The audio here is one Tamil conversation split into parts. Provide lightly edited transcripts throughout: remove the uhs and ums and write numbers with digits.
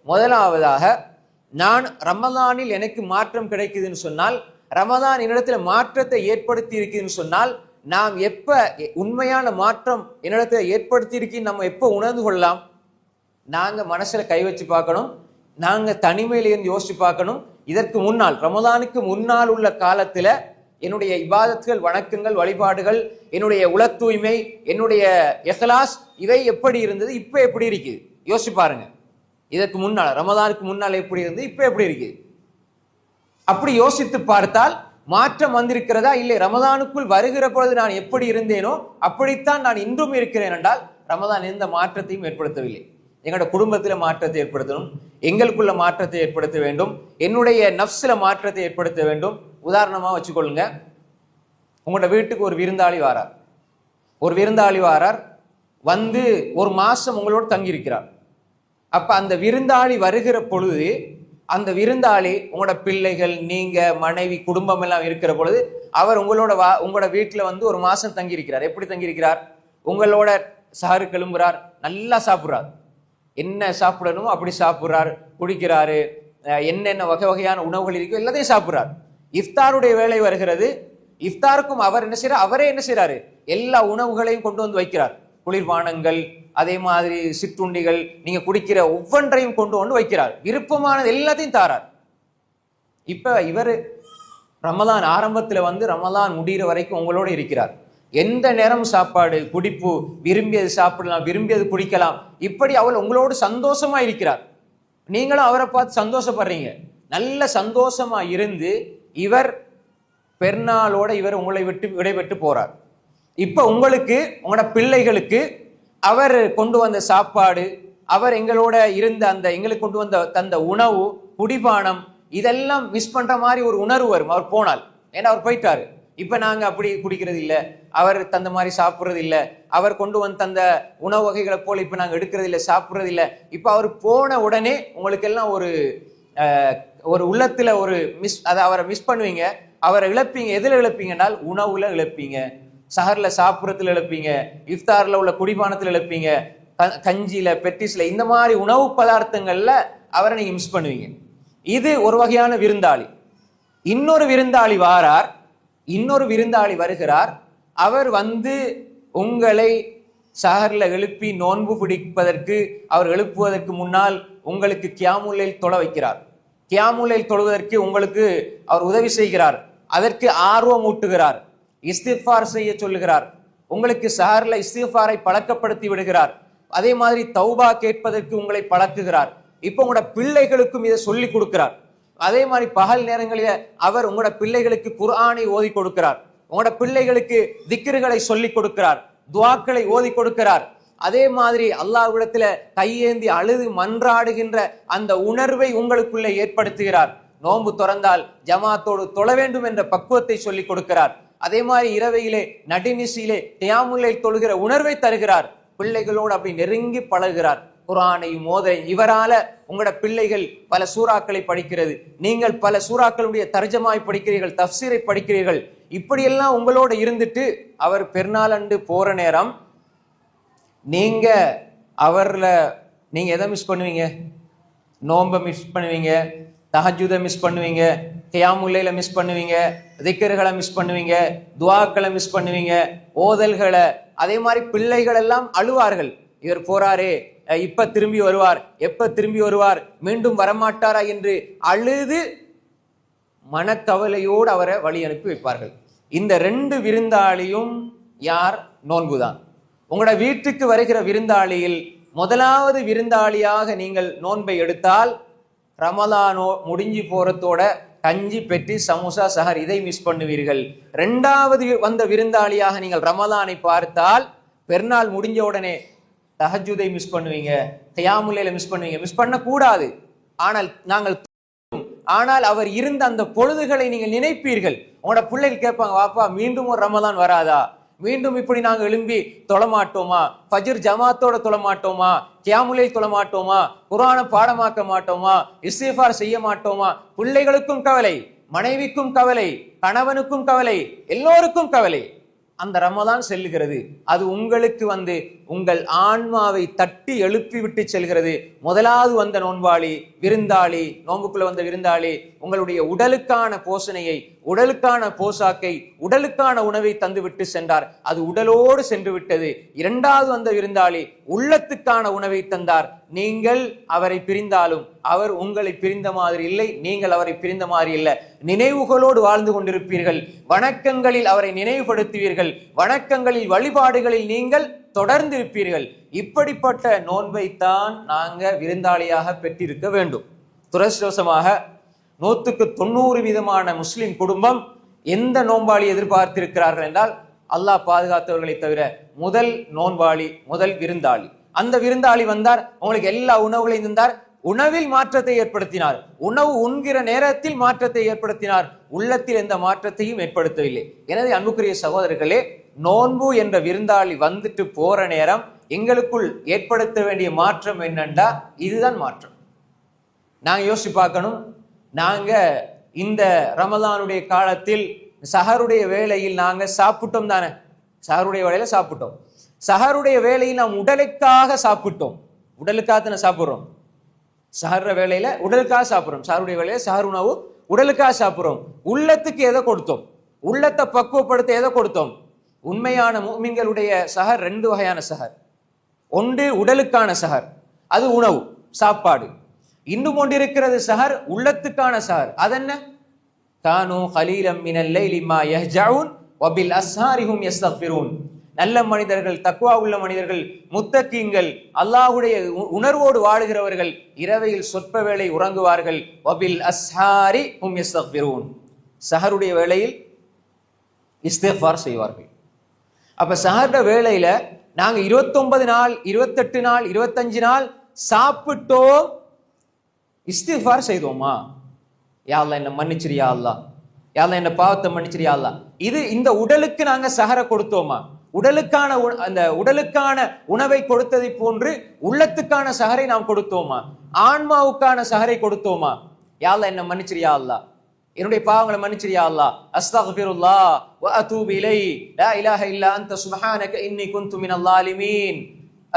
முதலாவதாக, நான் ரமலானில் எனக்கு மாற்றம் கிடைக்குதுன்னு சொன்னால், ரமலான் என்னிடத்துல மாற்றத்தை ஏற்படுத்தி இருக்குதுன்னு சொன்னால், நாம் எப்ப உண்மையான மாற்றம் என்னிடத்துல ஏற்படுத்தி இருக்குன்னு நம்ம எப்ப உணர்ந்து கொள்ளலாம்? நாங்க மனசுல கை வச்சு பார்க்கணும், நாங்க தனிமையில இருந்து யோசிச்சு பார்க்கணும். இதற்கு முன்னால், ரமலானுக்கு முன்னால் உள்ள காலத்துல என்னுடைய இபாதத்துகள், வணக்கங்கள், வழிபாடுகள், என்னுடைய உள தூய்மை, என்னுடைய இஹ்லாஸ், இவை எப்படி இருந்தது, இப்ப எப்படி இருக்குது யோசிச்சு பாருங்க. இதற்கு முன்னால், ரமலானுக்கு முன்னால் எப்படி இருந்தது, இப்ப எப்படி இருக்கு? அப்படி யோசித்து பார்த்தால் மாற்றம் வந்திருக்கிறதா? இல்லை, ரமலானுக்குள் வருகிற பொழுது நான் எப்படி இருந்தேனோ அப்படித்தான் நான் இன்றும் இருக்கிறேன் என்றால் ரமலான் எந்த மாற்றத்தையும் ஏற்படுத்தவில்லை. எங்களோட குடும்பத்துல மாற்றத்தை ஏற்படுத்தணும், எங்களுக்குள்ள மாற்றத்தை ஏற்படுத்த வேண்டும், என்னுடைய நஃப்ஸ்ல மாற்றத்தை ஏற்படுத்த வேண்டும். உதாரணமா வச்சுக்கொள்ளுங்க, உங்களோட வீட்டுக்கு ஒரு விருந்தாளி வாரார், வந்து ஒரு மாசம் உங்களோட தங்கி இருக்கிறார். அப்ப அந்த விருந்தாளி வருகிற பொழுது, அந்த விருந்தாளி உங்களோட பிள்ளைகள், நீங்க, மனைவி, குடும்பம் எல்லாம் இருக்கிற பொழுது அவர் உங்களோட வீட்டுல வந்து ஒரு மாசம் தங்கி இருக்கிறார். எப்படி தங்கி இருக்கிறார்? உங்களோட சஹரு கிளம்புறார், நல்லா சாப்பிடுறார், என்ன சாப்பிடணுமோ அப்படி சாப்பிடுறார், குடிக்கிறாரு, என்னென்ன வகை வகையான உணவுகள் இருக்கோ எல்லாத்தையும் சாப்பிடுறார். இஃப்தாருடைய வேலை வருகிறது, இஃப்தாருக்கும் அவர் என்ன செய்யறார்? அவரே என்ன செய்யறாரு? எல்லா உணவுகளையும் கொண்டு வந்து வைக்கிறார். குளிர்பானங்கள், அதே மாதிரி சிற்றுண்டிகள், நீங்க குடிக்கிற ஒவ்வொன்றையும் கொண்டு வந்து வைக்கிறார். விருப்பமானது எல்லாத்தையும் தாரார். இப்ப இவர் ரமலான் ஆரம்பத்துல வந்து ரமலான் முடிகிற வரைக்கும் உங்களோட இருக்கிறார். எந்த நேரம் சாப்பாடு, குடிப்பு, விரும்பியது சாப்பிடலாம், விரும்பியது குடிக்கலாம், இப்படி அவள் உங்களோடு சந்தோஷமா இருக்கிறார். நீங்களும் அவரை பார்த்து சந்தோஷப்படுறீங்க. நல்ல சந்தோஷமா இருந்து இவர் பெருநாளோட இவர் உங்களை விட்டு விடைபெற்று போறார். இப்ப உங்களுக்கு, உங்களோட பிள்ளைகளுக்கு அவர் கொண்டு வந்த சாப்பாடு, அவர் எங்களோட இருந்த அந்த எங்களுக்கு கொண்டு வந்த தந்த உணவு, குடிபானம், இதெல்லாம் மிஸ் பண்ற மாதிரி ஒரு உணர்வு வரும் அவர் போனால். ஏன்னா அவர் போயிட்டாரு. இப்ப நாங்க அப்படி குடிக்கிறது இல்லை, அவர் தந்த மாதிரி சாப்பிட்றது இல்லை, அவர் கொண்டு வந்து தந்த உணவு வகைகளை போல இப்ப நாங்க எடுக்கிறது இல்லை, சாப்பிட்றது இல்லை. இப்ப அவர் போன உடனே உங்களுக்கு எல்லாம் ஒரு உள்ளத்துல ஒரு அவரை மிஸ் பண்ணுவீங்க, அவரை இழப்பீங்க. எதுல இழப்பீங்கன்னால் உணவுல இழப்பீங்க, சஹர்ல சாப்பிட்றதுல இழப்பீங்க, இஃப்தார்ல உள்ள குடிபானத்துல இழப்பீங்க, கஞ்சியில, பெட்டிஸ்ல, இந்த மாதிரி உணவு பதார்த்தங்கள்ல அவரை நீங்க மிஸ் பண்ணுவீங்க. இது ஒரு வகையான விருந்தாளி. இன்னொரு விருந்தாளி வாரார், இன்னொரு விருந்தாளி வருகிறார். அவர் வந்து உங்களை சஹர்ல எழுப்பி நோன்பு பிடிப்பதற்கு, அவர் எழுப்புவதற்கு முன்னால் உங்களுக்கு கியாமுல்லைல் தொழ வைக்கிறார். கியாமுல்லைல் தொழுவதற்கு உங்களுக்கு அவர் உதவி செய்கிறார், அதற்கு ஆர்வம் ஊட்டுகிறார், இஸ்திஃபார் செய்ய சொல்லுகிறார், உங்களுக்கு சஹர்ல இஸ்திஃபாரை பழக்கப்படுத்தி விடுகிறார். அதே மாதிரி தௌபா கேட்பதற்கு உங்களை பழக்குகிறார். இப்ப உங்களோட பிள்ளைகளுக்கும் இதை சொல்லி கொடுக்கிறார். அதே மாதிரி பகல் நேரங்களில் அவர் உங்களோட பிள்ளைகளுக்கு குர்ஆனை ஓதி கொடுக்கிறார், உங்களோட பிள்ளைகளுக்கு திக்ருகளை சொல்லி கொடுக்கிறார், துஆக்களை ஓதி கொடுக்கிறார். அதே மாதிரி அல்லாஹ்விடத்துல கையேந்தி அழுது மன்றாடுகின்ற அந்த உணர்வை உங்களுக்குள்ளே ஏற்படுத்துகிறார். நோன்பு திறந்தால் ஜமாத்தோடு தொழ வேண்டும் என்ற பக்குவத்தை சொல்லி கொடுக்கிறார். அதே மாதிரி இரவையிலே நடுநிசியிலே கியாமுல்லைல் தொழுகிற உணர்வை தருகிறார். பிள்ளைகளோடு அப்படி நெருங்கி பழகுகிறார். குர்ஆனையும் ஓத இவரால உங்களோட பிள்ளைகள் பல சூறாக்களை படிக்கிறது, நீங்கள் பல சூறாக்களுடைய தர்ஜமாய் படிக்கிறீர்கள், தஃப்சீரை படிக்கிறீர்கள். இப்படியெல்லாம் உங்களோட இருந்துட்டு அவர் பெருநாள் அன்று போற நேரம் நீங்க எதை மிஸ் பண்ணுவீங்க? நோன்பை மிஸ் பண்ணுவீங்க, தஹஜ்ஜுதை மிஸ் பண்ணுவீங்க, கியாமுல்லைல மிஸ் பண்ணுவீங்க, திக்ருகளை மிஸ் பண்ணுவீங்க, துஆக்களை மிஸ் பண்ணுவீங்க, ஓதல்களை. அதே மாதிரி பிள்ளைகள் எல்லாம் அழுவார்கள், இவர் போறாரே, இப்ப திரும்பி வருவார், எப்ப திரும்பி வருவார், மீண்டும் வரமாட்டாரா என்று அழுது மனக்கவலையோடு அவரை வழி அனுப்பி வைப்பார்கள். இந்த ரெண்டு விருந்தாளியும் யார்? நோன்புதான். உங்களோட வீட்டுக்கு வருகிற விருந்தாளியில் முதலாவது விருந்தாளியாக நீங்கள் நோன்பை எடுத்தால் ரமலானோ முடிஞ்சு போறதோட கஞ்சி, பெட்டி, சமோசா, சஹர் இதை மிஸ் பண்ணுவீர்கள். இரண்டாவது வந்த விருந்தாளியாக நீங்கள் ரமலானை பார்த்தால் பெருநாள் முடிஞ்ச உடனே தஹஜ்ஜுதை மிஸ் பண்ணுவீங்க, கியாமுல்லைல மிஸ் பண்ணுவீங்க. மிஸ் பண்ண கூடாது, ஆனால் அவர் இருந்த அந்த பொழுதுகளை நீங்கள் நினைப்பீர்கள். உங்களோட பிள்ளைகள் கேட்பாங்க, வாப்பா மீண்டும் ஒரு ரமலான் வராதா, மீண்டும் இப்படி நாங்கள் எழும்பி தொழமாட்டோமா, ஃபஜ்ர் ஜமாத்தோட தொழமாட்டோமா, கியாமுல்லைல் தொழமாட்டோமா, குர்ஆனை பாடமாக்க மாட்டோமா, இஸ்திஃபார் செய்ய மாட்டோமா? பிள்ளைகளுக்கும் கவலை, மனைவிக்கும் கவலை, கணவனுக்கும் கவலை, எல்லோருக்கும் கவலை. அந்த ரமதான் செல்லுகிறது. அது உங்களுக்கு உங்கள் ஆன்மாவை தட்டி எழுப்பி விட்டு செல்கிறது. முதலாவது வந்த நோன்பாளி விருந்தாளி, நோன்புக்குள்ள வந்த விருந்தாளி உங்களுடைய உடலுக்கான போஷணையை, உடலுக்கான போசாக்கை, உடலுக்கான உணவை தந்து விட்டு சென்றார். அது உடலோடு சென்று விட்டது. இரண்டாவது வந்த விருந்தாளி உள்ளத்துக்கான உணவை தந்தார். நீங்கள் அவரை பிரிந்தாலும் அவர் உங்களை பிரிந்த மாதிரி இல்லை, நீங்கள் அவரை பிரிந்த மாதிரி இல்லை. நினைவுகளோடு வாழ்ந்து கொண்டிருப்பீர்கள். வணக்கங்களில் அவரை நினைவுபடுத்துவீர்கள். வணக்கங்களில் வழிபாடுகளில் நீங்கள் தொடர்ந்து இருப்பீர்கள். இப்படிப்பட்ட நோன்பைத்தான் நாங்க விருந்தாளியாக பெற்றிருக்க வேண்டும். துரதிர்ஷ்டவசமாக 100% முஸ்லிம் குடும்பம் எந்த நோன்பாளி எதிர்பார்த்திருக்கிறார்கள் என்றால், அல்லாஹ் பாதுகாத்தவர்களை தவிர முதல் நோன்பாளி, முதல் விருந்தாளி. அந்த விருந்தாளி வந்தார், உங்களுக்கு எல்லா உணவுகளையும் தந்தார், உணவில் மாற்றத்தை ஏற்படுத்தினார், உணவு உண்கிற நேரத்தில் மாற்றத்தை ஏற்படுத்தினார், உள்ளத்தில் எந்த மாற்றத்தையும் ஏற்படுத்தவில்லை. எனவே அன்புக்குரிய சகோதரர்களே, நோன்பு என்ற விருந்தாளி வந்துட்டு போற நேரம் எங்களுக்குள் ஏற்படுத்த வேண்டிய மாற்றம் என்னண்டா, இதுதான் மாற்றம். நாங்க யோசிச்சு பார்க்கணும். நாங்க இந்த ரமலானுடைய காலத்தில் சஹருடைய வேளையில் நாங்க சாப்பிட்டோம் தானே, சஹருடைய வேளையில சாப்பிட்டோம். சஹருடைய வேளையில் நாம் உடலுக்காக சாப்பிட்டோம். உடலுக்காக தானே சாப்பிடுறோம். சஹர் வேளையில உடலுக்காக சாப்பிடுறோம். சஹருடைய வேளையில சஹர் உணவு உடலுக்காக சாப்பிடுறோம். உள்ளத்துக்கு எதை கொடுத்தோம்? உள்ளத்தை பக்குவப்படுத்த எதை கொடுத்தோம்? உண்மையான முஃமின்களுடைய சஹர் 2 வகையான சஹர். ஒன்று உடலுக்கான சஹர், அது உணவு சாப்பாடு. இன்னும் ஒன்றிருக்கிறது சஹர் உள்ளத்துக்கான சஹர். அதென்ன? கானூ கலீலம் மினல் லைலி மா யஹ்ஜஊன் வபில் அஸ்ஹாரி ஹும் யஸ்தக்ஃபிரூன். நல்ல மனிதர்கள், தக்வா உள்ள மனிதர்கள், முத்தகீன்கள், அல்லாஹ்வுடைய உணர்வோடு வாழுகிறவர்கள் இரவையில் சொற்ப வேளை உறங்குவார்கள். வபில் அஸ்ஹாரி ஹும் யஸ்தக்ஃபிரூன். சஹருடைய வேளையில் இஸ்திக்ஃபார் செய்வார்கள். அப்ப சஹருடைய வேளையில நாங்க 29 நாள், 28 நாள், 25 நாள் சாப்பிட்டோம், இஸ்திக்ஃபார் செய்தோமா? யா அல்லாஹ் என்ன மன்னிச்சிரியா அல்லாஹ், யா அல்லாஹ் என்ன பாவத்தை மன்னிச்சிரியா அல்லாஹ். இது இந்த உடலுக்கு நாங்க சஹரை கொடுத்தோமா? உடலுக்கான அந்த உடலுக்கான உணவை கொடுத்ததை போன்று உள்ளத்துக்கான சஹரை நாம் கொடுத்தோமா? ஆன்மாவுக்கான சஹரை கொடுத்தோமா? யா அல்லாஹ் என்ன மன்னிச்சிரியா அல்லாஹ், என்னுடைய பாவங்களை மன்னிச்சிரியா அல்லாஹ், அஸ்தக்ஃபிருல்லாஹ் வ அதூபு இலைஹி, லா இலாஹ இல்லா அன்த சுப்ஹானக இன்னி குன்து மினல் ஸாலிமீன்,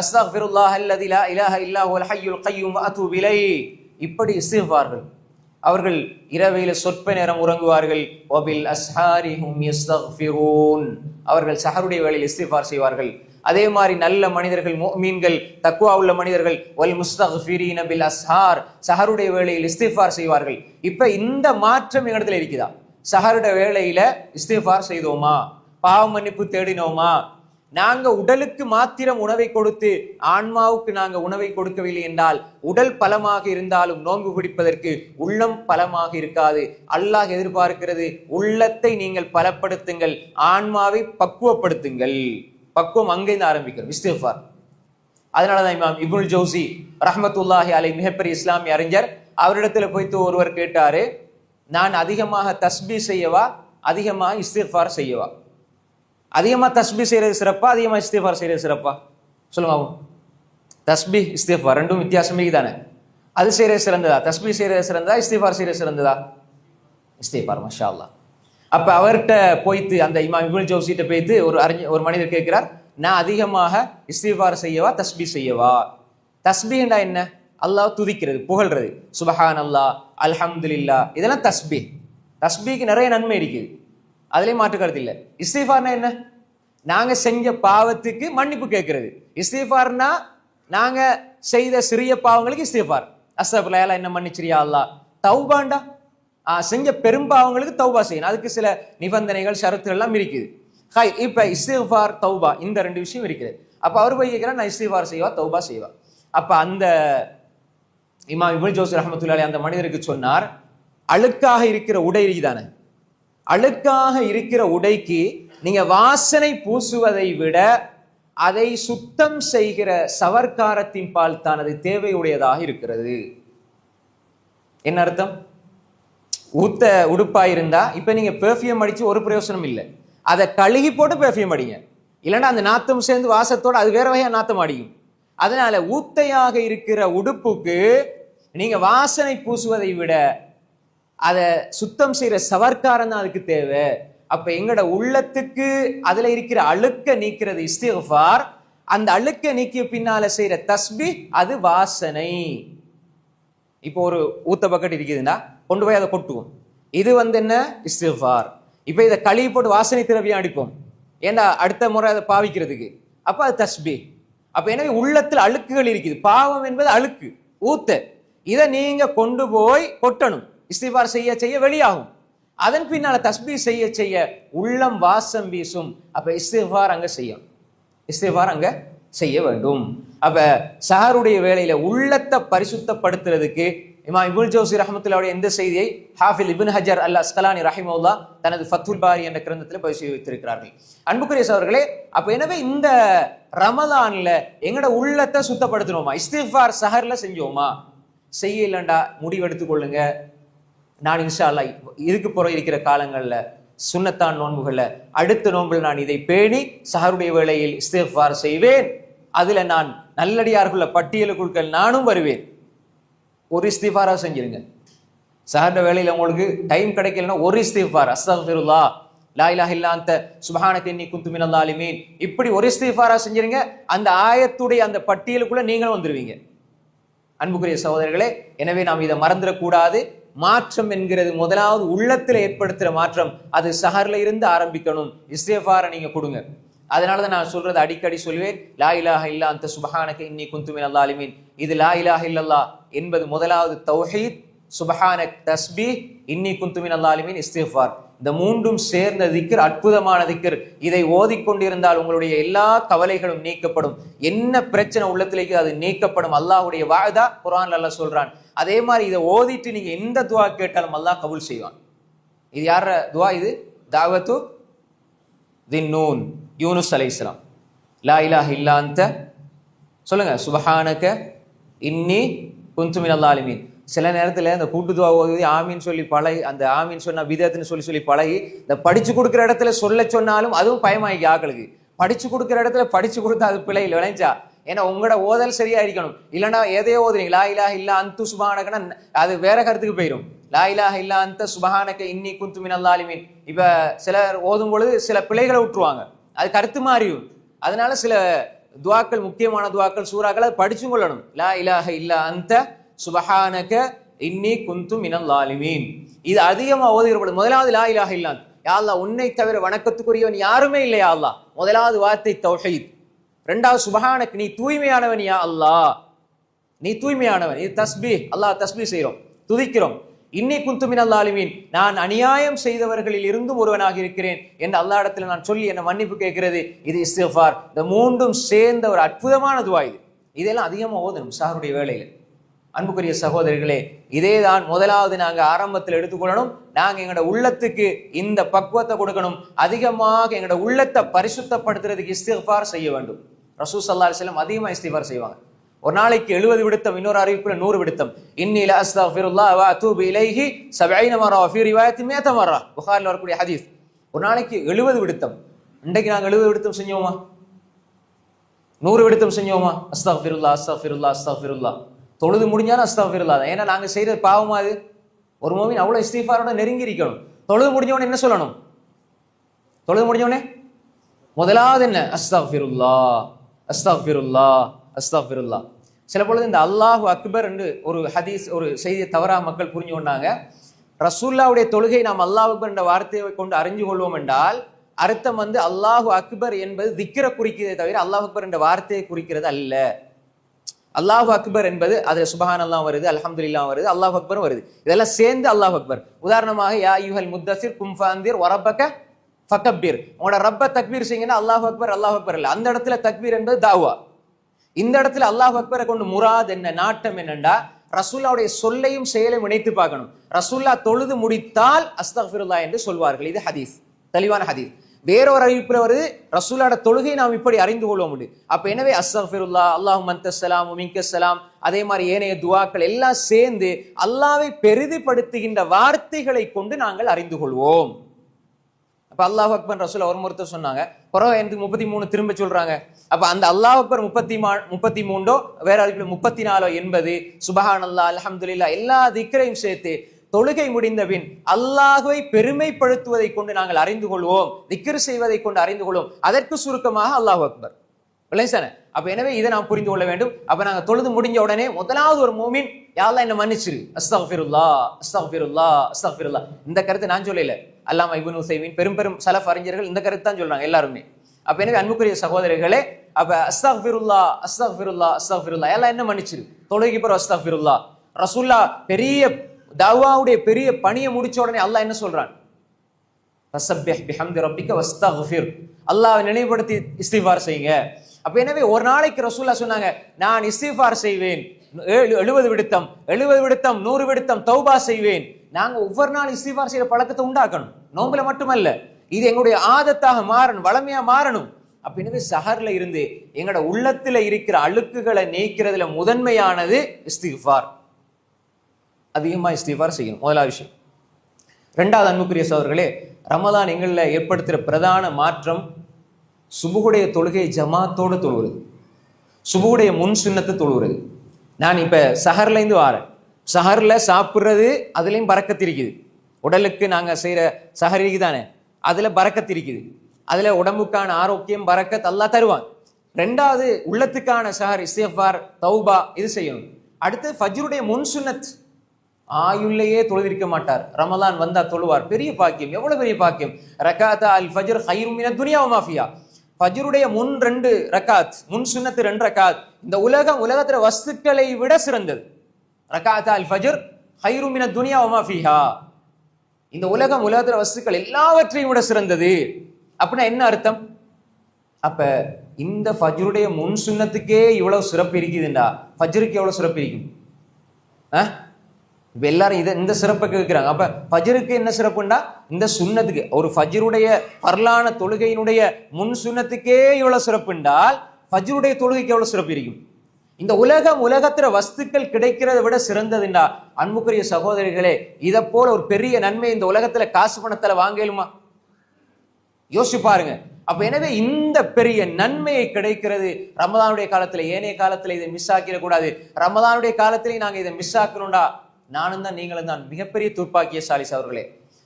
அஸ்தக்ஃபிருல்லாஹ் அல்லதி லா இலாஹ இல்லா ஹுவல் ஹய்யுல் கய்யூம் வ அதூபு இலைஹி. இப்படி இஸ்திக்ஃபார்கள். அவர்கள் இரவையில சொற்ப நேரம் உறங்குவார்கள். வபில் அஸ்ஹாரி ஹும் யஸ்தக்ஃபிரூன். அவர்கள் சஹருடைய வேளையில் இஸ்திக்ஃபார் செய்வார்கள். அதே மாதிரி நல்ல மனிதர்கள், முஃமின்கள், தக்வா உள்ள மனிதர்கள், வல் முஸ்தக்ஃபிரீன பில் அஸ்ஹார், சஹருடைய வேளையில் இஸ்திக்ஃபார் செய்வார்கள். இப்ப இந்த மாற்றம் எங்களிடத்துல இருக்குதா? சஹருடைய வேளையில இஸ்திக்ஃபார் செய்தோமா? பாவ மன்னிப்பு தேடினோமா? நாங்க உடலுக்கு மாத்திரம் உணவை கொடுத்து ஆன்மாவுக்கு நாங்க உணவை கொடுக்கவில்லை என்றால், உடல் பலமாக இருந்தாலும் நோன்பு பிடிப்பதற்கு உள்ளம் பலமாக இருக்காது. அல்லாஹ் எதிர்பார்க்கிறது, உள்ளத்தை நீங்கள் பலப்படுத்துங்கள், ஆன்மாவை பக்குவப்படுத்துங்கள். பக்குவம் அங்கிருந்து ஆரம்பிக்கிறோம், இஸ்திக்ஃபார். அதனாலதான் இமாம் இப்னுல் ஜௌசி ரஹ்மத்துல்லாஹி அலைஹி, மிகப்பெரிய இஸ்லாமிய அறிஞர், அவரிடத்துல போய்த்து ஒருவர் கேட்டாரு, நான் அதிகமாக தஸ்பீ செய்யவா, அதிகமாக இஸ்திக்ஃபார் செய்யவா? அதிகமா தஸ்பீ செய்யறது சிறப்பா, அதிகமா இஸ்திக்ஃபார் செய்யறது சிறப்பா? சொல்லுங்க. தஸ்பீ இஸ்திக்ஃபார் ரெண்டும் வித்தியாசமே தானே. அது செய்யறது சிறந்ததா, தஸ்பீ செய்யறது சிறந்ததா, இஸ்திக்ஃபார் செய்யறது சிறந்ததா? இஸ்திக்ஃபார். மாஷா அல்லாஹ். அப்ப அவர்கிட்ட போய்த்து, அந்த இமாம் இப்னுல் ஜௌசிட்ட போய்த்து ஒரு மனிதர் கேட்கிறார், நான் அதிகமாக இஸ்திக்ஃபார் செய்யவா, தஸ்பீ செய்யவா? தஸ்பீஹ்னா என்ன? அல்லாஹ் துதிக்கிறது, புகழ்றது. சுபஹான் அல்லாஹ், அல்ஹம்துலில்லாஹ், இதெல்லாம் தஸ்பீ. தஸ்பீக்கு நிறைய நன்மை இருக்குது, அதுலயும் மாற்று கருத்து இல்லை. இஸ்திக்ஃபார்னா என்ன? நாங்க செஞ்ச பாவத்துக்கு மன்னிப்பு கேட்கிறது. இஸ்திக்ஃபார்னா நாங்க செய்த சிறிய பாவங்களுக்கு இஸ்திக்ஃபார், அஸ்தக்ஃபிருல்லாஹ் என்ன மன்னிச்சிரியா அல்லாஹ். தௌபாண்டா செஞ்ச பெரும் பாவங்களுக்கு தௌபா செய்யணும், அதுக்கு சில நிபந்தனைகள் ஷரத்துகள் எல்லாம் இருக்குது. இப்ப இஸ்திக்ஃபார், தௌபா, இந்த 2 விஷயம் இருக்குது. அப்ப அவர் போய் கேட்கிறார், நான் இஸ்திக்ஃபார் செய்வா, தௌபா செய்வா? அப்ப அந்த இமாம் இப்னுல் ஜௌசி ரஹ்மத்துல்லாஹி அலைஹி அந்த மனிதருக்கு சொன்னார், அழுக்காக இருக்கிற உடை தானே, அழுக்காக இருக்கிற உடைக்கு நீங்க வாசனை பூசுவதை விட அதை சுத்தம் செய்கிற சவர்க்காரத்தின் பால் தான் அது தேவையுடையதாக இருக்கிறது. என்ன அர்த்தம்? ஊத்த உடுப்பா இருந்தா இப்ப நீங்க பெர்ஃபியூம் அடிச்சு ஒரு பிரயோசனம் இல்லை, அதை கழுகி போட்டு பெர்ஃபியூம் அடிங்க, இல்லைன்னா அந்த நாத்தம் சேர்ந்து வாசத்தோட அது வேற வகையா நாத்தம் அடிக்கும். அதனால ஊத்தையாக இருக்கிற உடுப்புக்கு நீங்க வாசனை பூசுவதை விட அதை சுத்தம் செய்யற சவர்க்காரம் தான் அதுக்கு தேவை. அப்ப எங்கட உள்ளத்துக்கு அதுல இருக்கிற அழுக்க நீக்கிறது இஸ்திக்ஃபார். அந்த அழுக்க நீக்கிய பின்னால செய்யற தஸ்பீ அது வாசனை. இப்போ ஒரு ஊத்த பக்கெட் இருக்குதுன்னா கொண்டு போய் அதை கொட்டுவோம். இது என்ன இஸ்திக்ஃபார். இப்ப இதை கழுவி போட்டு வாசனை திரவியம் அடிப்போம், ஏன்னா அடுத்த முறை அதை பாவிக்கிறதுக்கு. அப்ப அது தஸ்பீ. அப்ப எனவே உள்ளத்துல அழுக்குகள் இருக்குது. பாவம் என்பது அழுக்கு ஊத்த. இதை நீங்க கொண்டு போய் கொட்டணும். இஸ்திக்ஃபார் செய்ய செய்ய வெளியாகும். அதன் பின்னால தஸ்பீ செய்ய செய்ய உள்ளம் வாசம் வீசும். அப்ப இஸ்திக்ஃபார் அங்க செய்யும். இஸ்திக்ஃபார் அங்க செய்ய வேண்டும். அப்ப சஹருடைய வேளையில உள்ளத்தை பரிசுத்தப்படுத்துறதுக்கு இமாம் இப்னு ஜௌசி ரஹ்மத்துல்லாஹி எந்த செய்தியை ஹாஃபில் இப்னு ஹஜர் அல் அஸ்கலானி ரஹிமஹுல்லாஹ் தனது ஃபத்ஹுல் பாரி என்ற கிரந்தத்தில் பதிவு செய்து வைத்திருக்கிறார்கள். அன்புக்குரிய சகோதரர்களே, அப்ப எனவே இந்த ரமலான்ல எங்கட உள்ளத்தை சுத்தப்படுத்தணுமா? இஸ்திக்ஃபார் சஹர்ல செஞ்சோமா? செய்யலண்டா முடிவெடுத்துக் கொள்ளுங்க. நான் இன்ஷா அல்லாஹ் இதுக்கு புற இருக்கிற காலங்கள்ல சுன்னத்தான் நோன்புகள்ல அடுத்த நோன்புல நான் இதை பேணி சஹருடைய வேளையில் இஸ்திக்ஃபார் செய்வேன். அதுல நான் நல்லடியார்கள பட்டியலுக்குள் நானும் வருவேன். ஒரு இஸ்திக்ஃபாரா செஞ்சிருங்க. சஹர் வேளையில உங்களுக்கு டைம் கிடைக்கலன்னா ஒரு இஸ்திக்ஃபார், அஸ்தக்ஃபிருல்லாஹ், லா இலாஹ இல்லா அன்த சுப்ஹானக இன்னி குன்து மினல் ஸாலிமீன், இப்படி ஒரு இஸ்திக்ஃபாரா செஞ்சிருங்க. அந்த ஆயத்துடைய அந்த பட்டியலுக்குள்ள நீங்களும் வந்துருவீங்க. அன்புக்குரிய சகோதரர்களே, எனவே நாம் இதை மறந்துடக்கூடாது. மாற்றம் என்கிறது முதலாவது உள்ளத்தில் ஏற்படுத்துற மாற்றம். அது சஹர்ல இருந்து ஆரம்பிக்கணும். இஸ்திக்ஃபாரை நீங்க கொடுங்க. அதனாலதான் நான் சொல்றது அடிக்கடி சொல்வேன், லா இலாஹ இல்லா அன்த சுப்ஹானக இன்னி குன்து மினல் ஸாலிமீன். இது லா இலாஹ இல்லல்லாஹ் என்பது முதலாவது தௌஹீத், சுப்ஹானக் தஸ்பீஹ், இன்னி குன்து மினல் ஸாலிமீன், இஸ்திக்ஃபார். இந்த மூன்றும் சேர்ந்த திக்ர் அற்புதமான திக்ர். இதை ஓதிக்கொண்டிருந்தால் உங்களுடைய எல்லா கவலைகளும் நீக்கப்படும். என்ன பிரச்சனை உள்ளத்திலேக்கு அது நீக்கப்படும். அல்லாஹ்வுடைய வாதா குர்ஆன்ல அல்லாஹ் சொல்றான். அதே மாதிரி இதை ஓதிட்டு நீங்க எந்த துவா கேட்டாலும் அல்லாஹ் கபூல் செய்வான். இது யார துவா? இது தாவத்து தின்னூன் யூனுஸ் அலைஹிஸ்ஸலாம். லா இலாஹ இல்லா அன்த சொல்லுங்க சுப்ஹானக இன்னி குன்து மினல் ஸாலிமீன். சில நேரத்தில் இந்த கூட்டு துவா ஓதி ஆமீன் சொல்லி பழகி, அந்த ஆமீன் சொன்னா விதத்துன்னு சொல்லி பழகி, இந்த படிச்சு கொடுக்குற இடத்துல சொல்ல சொன்னாலும் அதுவும் பயமாக்கி ஆக்களுக்கு. படிச்சு கொடுக்குற இடத்துல படிச்சு கொடுத்தா அது பிழையில் விளைஞ்சா. ஏன்னா உங்களோட ஓதல் சரியா இருக்கணும். இல்லைன்னா எதையோ ஓதுறீங்க, லா இலாஹ இல்லா அன்து சுப்ஹானகனா அது வேற கருத்துக்கு போயிடும். லா இலாஹ இல்லா அன்த சுப்ஹானக இன்னி குன்து மினல் ஸாலிமீன். இப்ப சிலர் ஓதும் பொழுது சில பிழைகளை விட்டுருவாங்க, அது கருத்து மாறியும். அதனால சில துவாக்கள், முக்கியமான துவாக்கள், சூறாக்கள் அது படிச்சும் கொள்ளணும். லா இலாஹ இல்லா அன்த சுப்ஹானக இன்னி குன்து மினல் ஸாலிமீன். இது அதிகமா ஓதுகிறப்படும். முதலாவது லா இலாஹ இல்லா அன்த, யா அல்லாஹ் உன்னை தவிர வணக்கத்துக்குரியவன் யாருமே இல்லை யா அல்லாஹ். முதலாவது வார்த்தை தௌஹீத். இரண்டாவது சுப்ஹானக், நீ தூய்மையானவன் யா அல்லாஹ், நீ தூய்மையானவன். இது தஸ்பீஹ், அல்லாஹ் தஸ்பீஹ் செய்கிறோம், துதிக்கிறோம். இன்னி குன்து மினல் ஸாலிமீன், நான் அநியாயம் செய்தவர்களில் இருந்தும் ஒருவனாக இருக்கிறேன் என்று அல்லாஹ் இடத்துல நான் சொல்லி என்ன மன்னிப்பு கேட்கிறது. இது இஸ்திக்ஃபார். இந்த மூன்றும் சேர்ந்த ஒரு அற்புதமான துவா இது. இதெல்லாம் அதிகமா ஓதணும் சஹருடைய வேளையில. அன்புக்குரிய சகோதரர்களே, இதேதான் முதலாவது நாங்க ஆரம்பத்தில் எடுத்துக்கொள்ளணும். நாங்க எங்களோட உள்ளத்துக்கு இந்த பக்குவத்தை கொடுக்கணும். அதிகமாக எங்களோட உள்ளத்தை பரிசுத்தப்படுத்துறதுக்கு இஸ்திக்ஃபார் செய்ய வேண்டும். ரசூல் ஸல்லல்லாஹு அலைஹி வஸல்லம் அதிகமா இஸ்திக்ஃபார் செய்வாங்க. ஒரு நாளைக்கு 70 விடுத்தம், இன்னொரு அறிவிப்புல 100 விடுத்தம். இன்னி லா அஸ்தக்ஃபிருல்லாஹ் வ அத்தூபு இலைஹி 70 மர்ரா ஃபீ ரிவாயத்தின் 100 மர்ரா, புகாரில வரக்கூடிய ஹதீஸ். ஒரு நாளைக்கு 70 விடுத்தம். இன்றைக்கு நாங்க 70 விடுத்தம் செஞ்சோமா? 100 விடுத்தம் செஞ்சோமா? அஸ்தக்ஃபிருல்லாஹ் அஸ்தக்ஃபிருல்லாஹ் அஸ்தக்ஃபிருல்லாஹ். தொழுது முடிஞ்சாலும் அஸ்தக்ஃபிருல்லாஹ். ஏன்னா நாங்க செய்யறது பாவமா அது? ஒரு மோமின் அவ்வளவு இஸ்திக்ஃபாரோட நெருங்கி இருக்கணும். தொழுது முடிஞ்சவனே என்ன சொல்லணும்? தொழுது முடிஞ்சவனே முதலாவது என்ன? அஸ்தக்ஃபிருல்லாஹ் அஸ்தக்ஃபிருல்லாஹ் அஸ்தக்ஃபிருல்லாஹ். சில பொழுது இந்த அல்லாஹு அக்பர் என்று ஒரு ஹதீஸ், ஒரு செய்தியை தவறா மக்கள் புரிஞ்சு கொண்டாங்க. ரசூல்லாவுடைய தொழுகை நாம் அல்லாஹ் அக்பர் என்ற வார்த்தையை கொண்டு அறிஞ்சு கொள்வோம் என்றால் அர்த்தம் அல்லாஹு அக்பர் என்பது திக்ர குறிக்கிறதே தவிர அல்லாஹ் அக்பர் என்ற வார்த்தையை குறிக்கிறது அல்ல. அல்லாஹு அக்பர் என்பது அது சுபஹான் அல்லாஹ் வருது, அல்ஹம்துலில்லாஹ் வருது, அல்லாஹு அக்பர் வருது. இதெல்லாம் சேர்ந்து அல்லாஹு அக்பர். உதாரணமாக யா அய்யுஹல் முத்தஸிர் கும் ஃபஅன்திர் வரப்பக ஃபகப்பிர், உங்களோட ரப்ப தக்பீர் செய்யுங்கன்னா அல்லாஹு அக்பர் அல்லாஹு அக்பர் இல்ல. அந்த இடத்துல தக்பீர் என்பது தாவா. இந்த இடத்துல அல்லாஹ் அக்பரை கொண்டு முராத் என்ன, நாட்டம் என்னண்டா ரசூல்லாவுடைய சொல்லையும் செயலையும் இணைத்து பார்க்கணும். ரசூல்லா தொழுது முடித்தால் அஸ்தக்ஃபிருல்லாஹ் என்று சொல்வார்கள். இது ஹதீஸ், தெளிவான ஹதீஸ். வேறொரு அறிவிப்புல வருது ரசூலோட தொழுகை நாம் இப்படி அறிந்து கொள்ள முடியும். அப்ப எனவே அஸ்தக்ஃபிருல்லாஹ், அல்லாஹும்ம அன்தஸ்ஸலாம் வ மின்கஸ்ஸலாம், அதே மாதிரி ஏனைய துஆக்கள் எல்லாம் சேர்ந்து அல்லாஹ்வை பெரிதிப்படுத்துகின்ற வார்த்தைகளை கொண்டு நாங்கள் அறிந்து கொள்வோம். அப்ப அல்லாஹ் அக்பர் ரசூல் ஒரு முறை சொன்னாங்க, குரான் 33 திரும்ப சொல்றாங்க. அப்ப அந்த அல்லாஹ் அக்பர் 33 வேற அறிவிப்புல 34 என்பது சுபஹானல்லாஹ் அல்ஹம்துலில்லாஹ் எல்லா திக்ரையும் சேர்த்து தொழுகை முடிந்த பின் அல்லாஹ்வை பெருமைப்படுத்துவதை கொண்டு நாங்கள் அறிந்து கொள்வோம், திக்ர் செய்வதை கொண்டு அறிந்து கொள்வோம். அதற்கு சுருக்கமாக அல்லாஹ் அக்பர். அப்ப எனவே இதை நாம் புரிந்து கொள்ள வேண்டும். அப்ப நாங்க தொழுது முடிஞ்ச உடனே முதலாவது ஒரு மூமின், யா அல்லாஹ் என்ன மன்னிச்சிரு, அஸ்தக்ஃபிருல்லாஹ் அஸ்தக்ஃபிருல்லாஹ் அஸ்தக்ஃபிருல்லாஹ். இந்த கருத்து நான் சொல்லல, அல்லாமா இப்னு உஸைமீன் பெரும் பெரும் சலஃப் அறிஞர்கள் இந்த கருத்து தான் சொல்றாங்க எல்லாருமே. அப்ப எனவே அன்புக்குரிய சகோதரர்களே, அப்ப அஸ்தக்ஃபிருல்லாஹ் அஸ்தக்ஃபிருல்லாஹ் அஸ்தக்ஃபிருல்லாஹ், யா அல்லாஹ் என்ன மன்னிச்சிரு, தொழுகைக்கு பிறகு அஸ்தக்ஃபிருல்லாஹ். ரசூலுல்லாஹ் பெரிய தஅவாவுடைய பெரிய பணியை முடிச்ச உடனே அல்லாஹ் என்ன சொல்றான், ஃபஸப்பிஹ் பிஹம்தி ரப்பிக வஸ்தக்ஃபிர், அல்லாஹ்வை நினைவுபடுத்தி இஸ்திக்ஃபார் செய்யுங்க. அப்ப எனவே ஒரு நாளைக்கு ரசூலுல்லாஹ் சொன்னாங்க, நான் இஸ்திக்ஃபார் செய்வேன் 70 விடுத்தம் 100 விடுத்தம் தௌபா செய்வேன். நாங்க ஒவ்வொரு நாள் இஸ்திக்ஃபார் செய்யற பழக்கத்தை உண்டாக்கணும். நோம்புல மட்டுமல்ல, இது எங்களுடைய ஆதத்தாக மாறணும், வளமையா மாறணும். அப்ப எனவே சஹர்ல இருந்து எங்களோட உள்ளத்துல இருக்கிற அழுக்குகளை நீக்கிறதுல முதன்மையானது இஸ்திக்ஃபார். அதிகமா இஸ்திக்ஃபார் செய்யணும், முதலாவது விஷயம். ரெண்டாவது அன்புக்குரிய சகோதரர்களே, ரமலான் எங்களில் ஏற்படுத்துகிற பிரதான மாற்றம் சுபுகுடைய தொழுகை ஜமாத்தோடு தொழுகிறது, சுபுகுடைய முன் சுன்னத்தை தொழுகிறது. நான் இப்ப சஹர்ல இருந்து வாரேன், சஹர்ல சாப்பிட்றது அதுலயும் பரக்கத்து இருக்குது. உடலுக்கு நாங்க செய்யற சஹருக்கு தானே, அதுல பரக்கத்து இருக்குது, அதுல உடம்புக்கான ஆரோக்கியம் பரக்கத் அல்லாஹ் தருவான். ரெண்டாவது உள்ளத்துக்கான சஹர் இஸ்திக்ஃபார் தௌபா இது செய்யணும். அடுத்து ஃபஜ்ருடைய முன் சுன்னத், ஆயுள்ளையே தொழுதிருக்க மாட்டார், ரமலான் வந்தா தொழுவார், பெரிய பாக்கியம், எவ்வளவு பெரிய பாக்கியம். ரகாத்தா அல் ஃபஜ்ர் கைரும் மினத் துன்யா வ மா ஃபியா, ஃபஜ்ருடைய முன் 2 ரகாத், முன் சுன்னத்து 2 ரகாத் இந்த உலகத்துல வஸ்துக்களை விட சிறந்தது. ரகாத்தா அல் ஃபஜ்ர் கைரும் மினத் துன்யா வ மா ஃபிஹா, இந்த உலகத்துல வஸ்துக்கள் எல்லாவற்றையும் விட சிறந்தது. அப்படின்னா என்ன அர்த்தம்? அப்ப இந்த ஃபஜ்ருடைய முன் சுன்னத்துக்கே இவ்வளவு சிறப்பு இருக்குதுண்டா, ஃபஜ்ருக்கு எவ்வளவு சிறப்பு இருக்கும்? இப்ப எல்லாரும் இந்த சிறப்பை கேட்கிறாங்க. அப்ப ஃபஜ்ருக்கு என்ன சிறப்புண்டா, இந்த சுன்னத்துக்கு, ஒரு ஃபஜ்ருடைய பரலான தொழுகையினுடைய முன் சுன்னத்துக்கே இவ்வளவு சிறப்புண்டால் ஃபஜ்ருடைய தொழுகைக்கு எவ்வளவு சிறப்பு இருக்கும்? இந்த உலகத்துல வஸ்துக்கள் கிடைக்கிறத விட சிறந்ததுண்டா, அன்புக்குரிய சகோதரிகளே, இதை போல ஒரு பெரிய நன்மை இந்த உலகத்துல காசு பணத்துல வாங்கலுமா? யோசிச்சு பாருங்க. அப்ப எனவே இந்த பெரிய நன்மையை கிடைக்கிறது ரமலானுடைய காலத்துல. ஏனைய காலத்துல இதை மிஸ் ஆக்கிட கூடாது. ரமலானுடைய காலத்திலேயே நாங்க இதை மிஸ் ஆக்கணும்டா, நானும் தான் நீங்களும் தான் மிகப்பெரிய துர்ப்பாக்கியசாலிஸ் அவர்களே.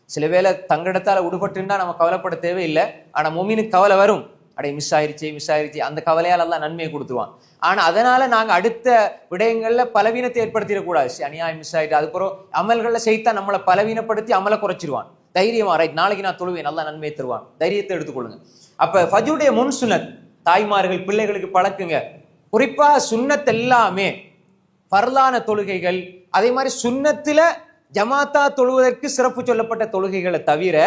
சில வேளை தங்கிடத்தால உடுபட்டுண்டா நம்ம கவலைப்பட தேவையில்லை. ஆனா மொமீனுக்கு கவலை வரும், அடே மிஸ் ஆயிருச்சு, அந்த கவலையால் எல்லாம் நன்மையை கொடுத்துருவான். ஆனா அதனால நாங்க அடுத்த விடயங்கள்ல பலவீனத்தை ஏற்படுத்திடக்கூடாது. அநியாயம் மிஸ் ஆயிட்டு அதுக்கப்புறம் அமல்கள்ல செய்தா நம்மளை பலவீனப்படுத்தி அமலை குறைச்சிருவான். தைரியமா, ரைட், நாளைக்கு நான் தொழுவேன், நல்லா நன்மையை தருவான், தைரியத்தை எடுத்துக்கொள்ளுங்க. அப்ப ஃபஜ்ருடைய முன் சுன்னத் தாய்மார்கள் பிள்ளைகளுக்கு பழக்குங்க. குறிப்பா சுன்னத் எல்லாமே ஃபர்லான தொழுகைகள், அதே மாதிரி சுன்னத்துல ஜமாத்தா தொழுவதற்கு சிறப்பு சொல்லப்பட்ட தொழுகைகளை தவிர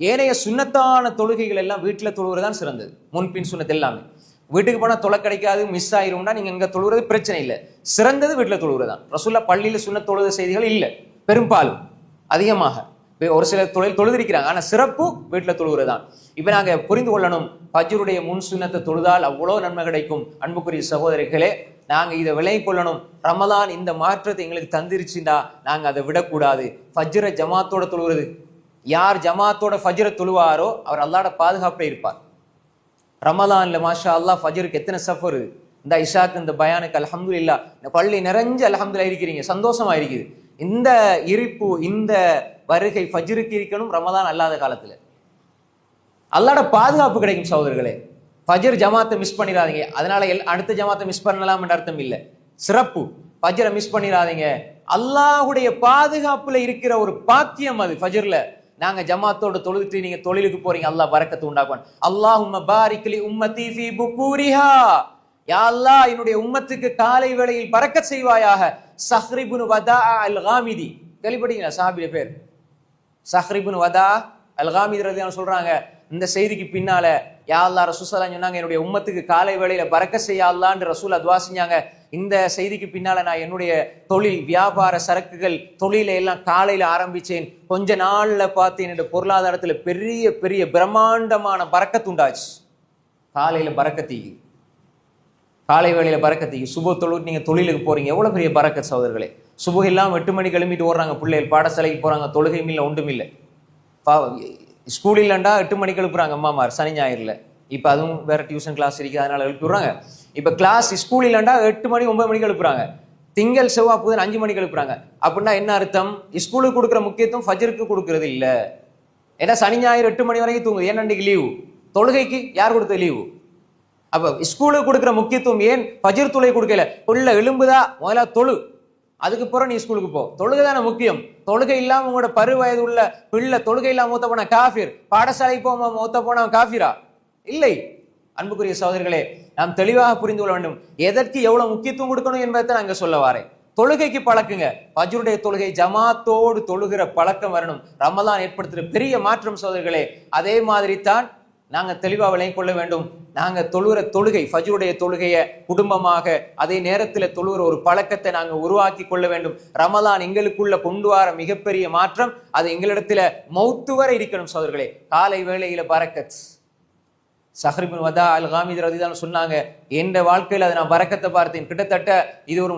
ஏனைய சுன்னத்தான தொழுகைகள் எல்லாம் வீட்டுல தொழுவதுதான் சிறந்தது. முன்பின் சுன்னத் எல்லாமே. வீட்டுக்கு போனா தொலை கிடைக்காது, மிஸ் ஆயிரும்னா நீங்க இங்க தொழுவது பிரச்சனை இல்லை, சிறந்தது வீட்டுல தொழுவதுதான். ரசூலுல்லாஹ் பள்ளியில சுன்னத் தொழுத செய்திகள் இல்லை பெரும்பாலும், அதிகமாக ஒரு சில தொழுதிருக்கிறாங்க, ஆனா சிறப்பு வீட்டுல தொழுகிறதான். இப்ப நாங்க புரிந்து கொள்ளணும், ஃபஜ்ருடைய முன் சுன்னத்தை தொழுதால் அவ்வளவு நன்மை கிடைக்கும். அன்புக்குரிய சகோதரிகளே, நாங்க இதை விளங்கி கொள்ளணும். ரமலான் இந்த மாற்றத்தை எங்களுக்கு தந்திருச்சுண்டா நாங்க அதை விடக்கூடாது. ஃபஜ்ர ஜமாத்தோட தொழுகிறது, யார் ஜமாத்தோட ஃபஜ்ர தொழுவாரோ அவர் அல்லாஹ்வோட பாதுகாப்பே இருப்பார். ரமலான்ல மாஷா அல்லாஹ் ஃபஜ்ருக்கு எத்தனை சஃபர், இந்த இஷாக்கு இந்த பயானுக்கு அல்ஹம்துலில்லாஹ், இந்த பள்ளி நிறைஞ்சு அல்ஹம்துலில்லாஹ் இருக்கிறீங்க, சந்தோஷமா இருக்குது. இந்த இருப்பு, இந்த வருகை ஃபஜ்ருக்கு இருக்கணும் ரமலான் அல்லாத காலத்துல. அல்லாஹ்வோட பாதுகாப்பு கிடைக்கும் சகோதரர்களே. ஃபஜ்ர் ஜமாத்தை மிஸ் பண்ணிடாதீங்க. அதனால அடுத்த ஜமாத்தை மிஸ் பண்ணலாம் என்ற அர்த்தம் இல்லை. சிறப்பு ஃபஜ்ரை மிஸ் பண்ணிடாதீங்க. அல்லாஹ்வுடைய பாதுகாப்புல இருக்கிற ஒரு பாக்கியம் அது. ஃபஜ்ர்ல நாங்க ஜமாத்தோட தொழுதுட்டு நீங்க தொழிலுக்கு போறீங்க, அல்லாஹ் பரக்கத்து உண்டாக்குவான். அல்லாஹும்ம பாரிக் லி உம்மதி ஃபீ புகூரிஹா, யா அல்லாஹ் என்னுடைய உம்மத்துக்கு காலை வேளையில் பரக்கத் செய்வாயாக. ஸஹ்ர் இப்னு வதா அல் காமிதி, கேள்விப்பட்டீங்களா? சஹாபிய பேர் ஸஹ்ர் இப்னு வதா அல் காமிதி ரலியல்லாஹு சொல்றாங்க, இந்த செய்திக்கு பின்னால யா அல்லாஹ் ரசூல் ஸல்லல்லாஹு அலைஹி சொன்னாங்க, என்னுடைய உம்மத்துக்கு காலை வேளையில பரக்கத் செய்ய அல்லாஹ்ன்ற ரசூல் துஆ செஞ்சாங்க. இந்த செய்திக்கு பின்னால நான் என்னுடைய தொழில், வியாபார, சரக்குகள், தொழில எல்லாம் காலையில ஆரம்பிச்சேன். கொஞ்ச நாள்ல பார்த்து என்னுடைய பொருளாதாரத்துல பெரிய பெரிய பிரம்மாண்டமான பரக்கத்து உண்டாச்சு. காலையில பரக்கத்தீங்க, காலை வேளையில பரக்கத்தீங்க. சுப தொழுது நீங்க தொழிலுக்கு போறீங்க, எவ்வளவு பெரிய பரக்கத் சகோதரர்களே. சுபஹ் எல்லாம் 8 மணிக்கு கிளம்பிட்டு ஓடுறாங்க பிள்ளைகள், பாடசாலைக்கு போறாங்க, தொழுகையும் இல்லை ஒன்றும் இல்லை. ஸ்கூல் இல்லைண்டா 8 மணிக்கு எழுப்புறாங்க அம்மாமார் சனி ஞாயிறுல. இப்ப அதுவும் வேற டியூஷன் கிளாஸ் இருக்கு, அதனால எழுப்பி விடுறாங்க. இப்ப கிளாஸ் ஸ்கூல் இல்லைண்டா 8 மணி 9 மணிக்கு எழுப்புறாங்க. திங்கள் செவ்வாய் புதன் 5 மணிக்கு எழுப்புறாங்க. அப்படின்னா என்ன அர்த்தம்? ஸ்கூலுக்கு கொடுக்குற முக்கியத்துவம் ஃபஜ்ருக்கு கொடுக்கறது இல்ல. ஏன்னா சனி ஞாயிறு 8 மணி வரைக்கும் தூங்குது. ஏன்னா அன்றைக்கு லீவு. தொழுகைக்கு யார் கொடுத்த லீவு? அப்ப ஸ்கூலுக்கு கொடுக்குற முக்கியத்துவம் ஏன் ஃபஜ்ர் தொழுகை கொடுக்கல? உள்ள எலும்புதா முதல்ல தொழு, அதுக்கு பிறகு நீ ஸ்கூலுக்கு போ. தொழுகை தானே முக்கியம். தொழுகை இல்லாம உங்களோட பரு வயது உள்ள பிள்ளை தொழுகை இல்லாம மூத்த போன காஃபிர், பாடசாலைக்கு போக மூத்த போன காஃபிரா? இல்லை. அன்புக்குரிய சகோதரர்களே, நாம் தெளிவாக புரிந்து கொள்ள வேண்டும். எதற்கு எவ்வளவு முக்கியத்துவம் கொடுக்கணும் என்பதை நான் இங்க சொல்ல வாரேன். தொழுகைக்கு பழக்குங்க. ஃபஜ்ருடைய தொழுகை ஜமாத்தோடு தொழுகிற பழக்கம் வரணும். ரமலான் ஏற்படுத்துகிற பெரிய மாற்றம் சகோதரர்களே. அதே மாதிரி தான் நாங்க தெளிவா விளங்கிக் கொள்ள வேண்டும். நாங்க தொழுகிற தொழுகை ஃபஜ்ருடைய தொழுகையை குடும்பமாக அதே நேரத்தில் தொழுகிற ஒரு பழக்கத்தை நாங்க உருவாக்கி கொள்ள வேண்டும். ரமலான் எங்களுக்குள்ள கொண்டு வர மிகப்பெரிய மாற்றம் அது எங்களிடத்துல மௌத்து வரை இருக்கணும் சகோதரர்களே. காலை வேளையில பரக்கத். ஸஹ்ர் பின் வதா அல் காமிதி ரலியல்லாஹு சொன்னாங்க, என் வாழ்க்கையில் அதை நான் பரக்கத்தை பார்த்தேன். கிட்டத்தட்ட இது ஒரு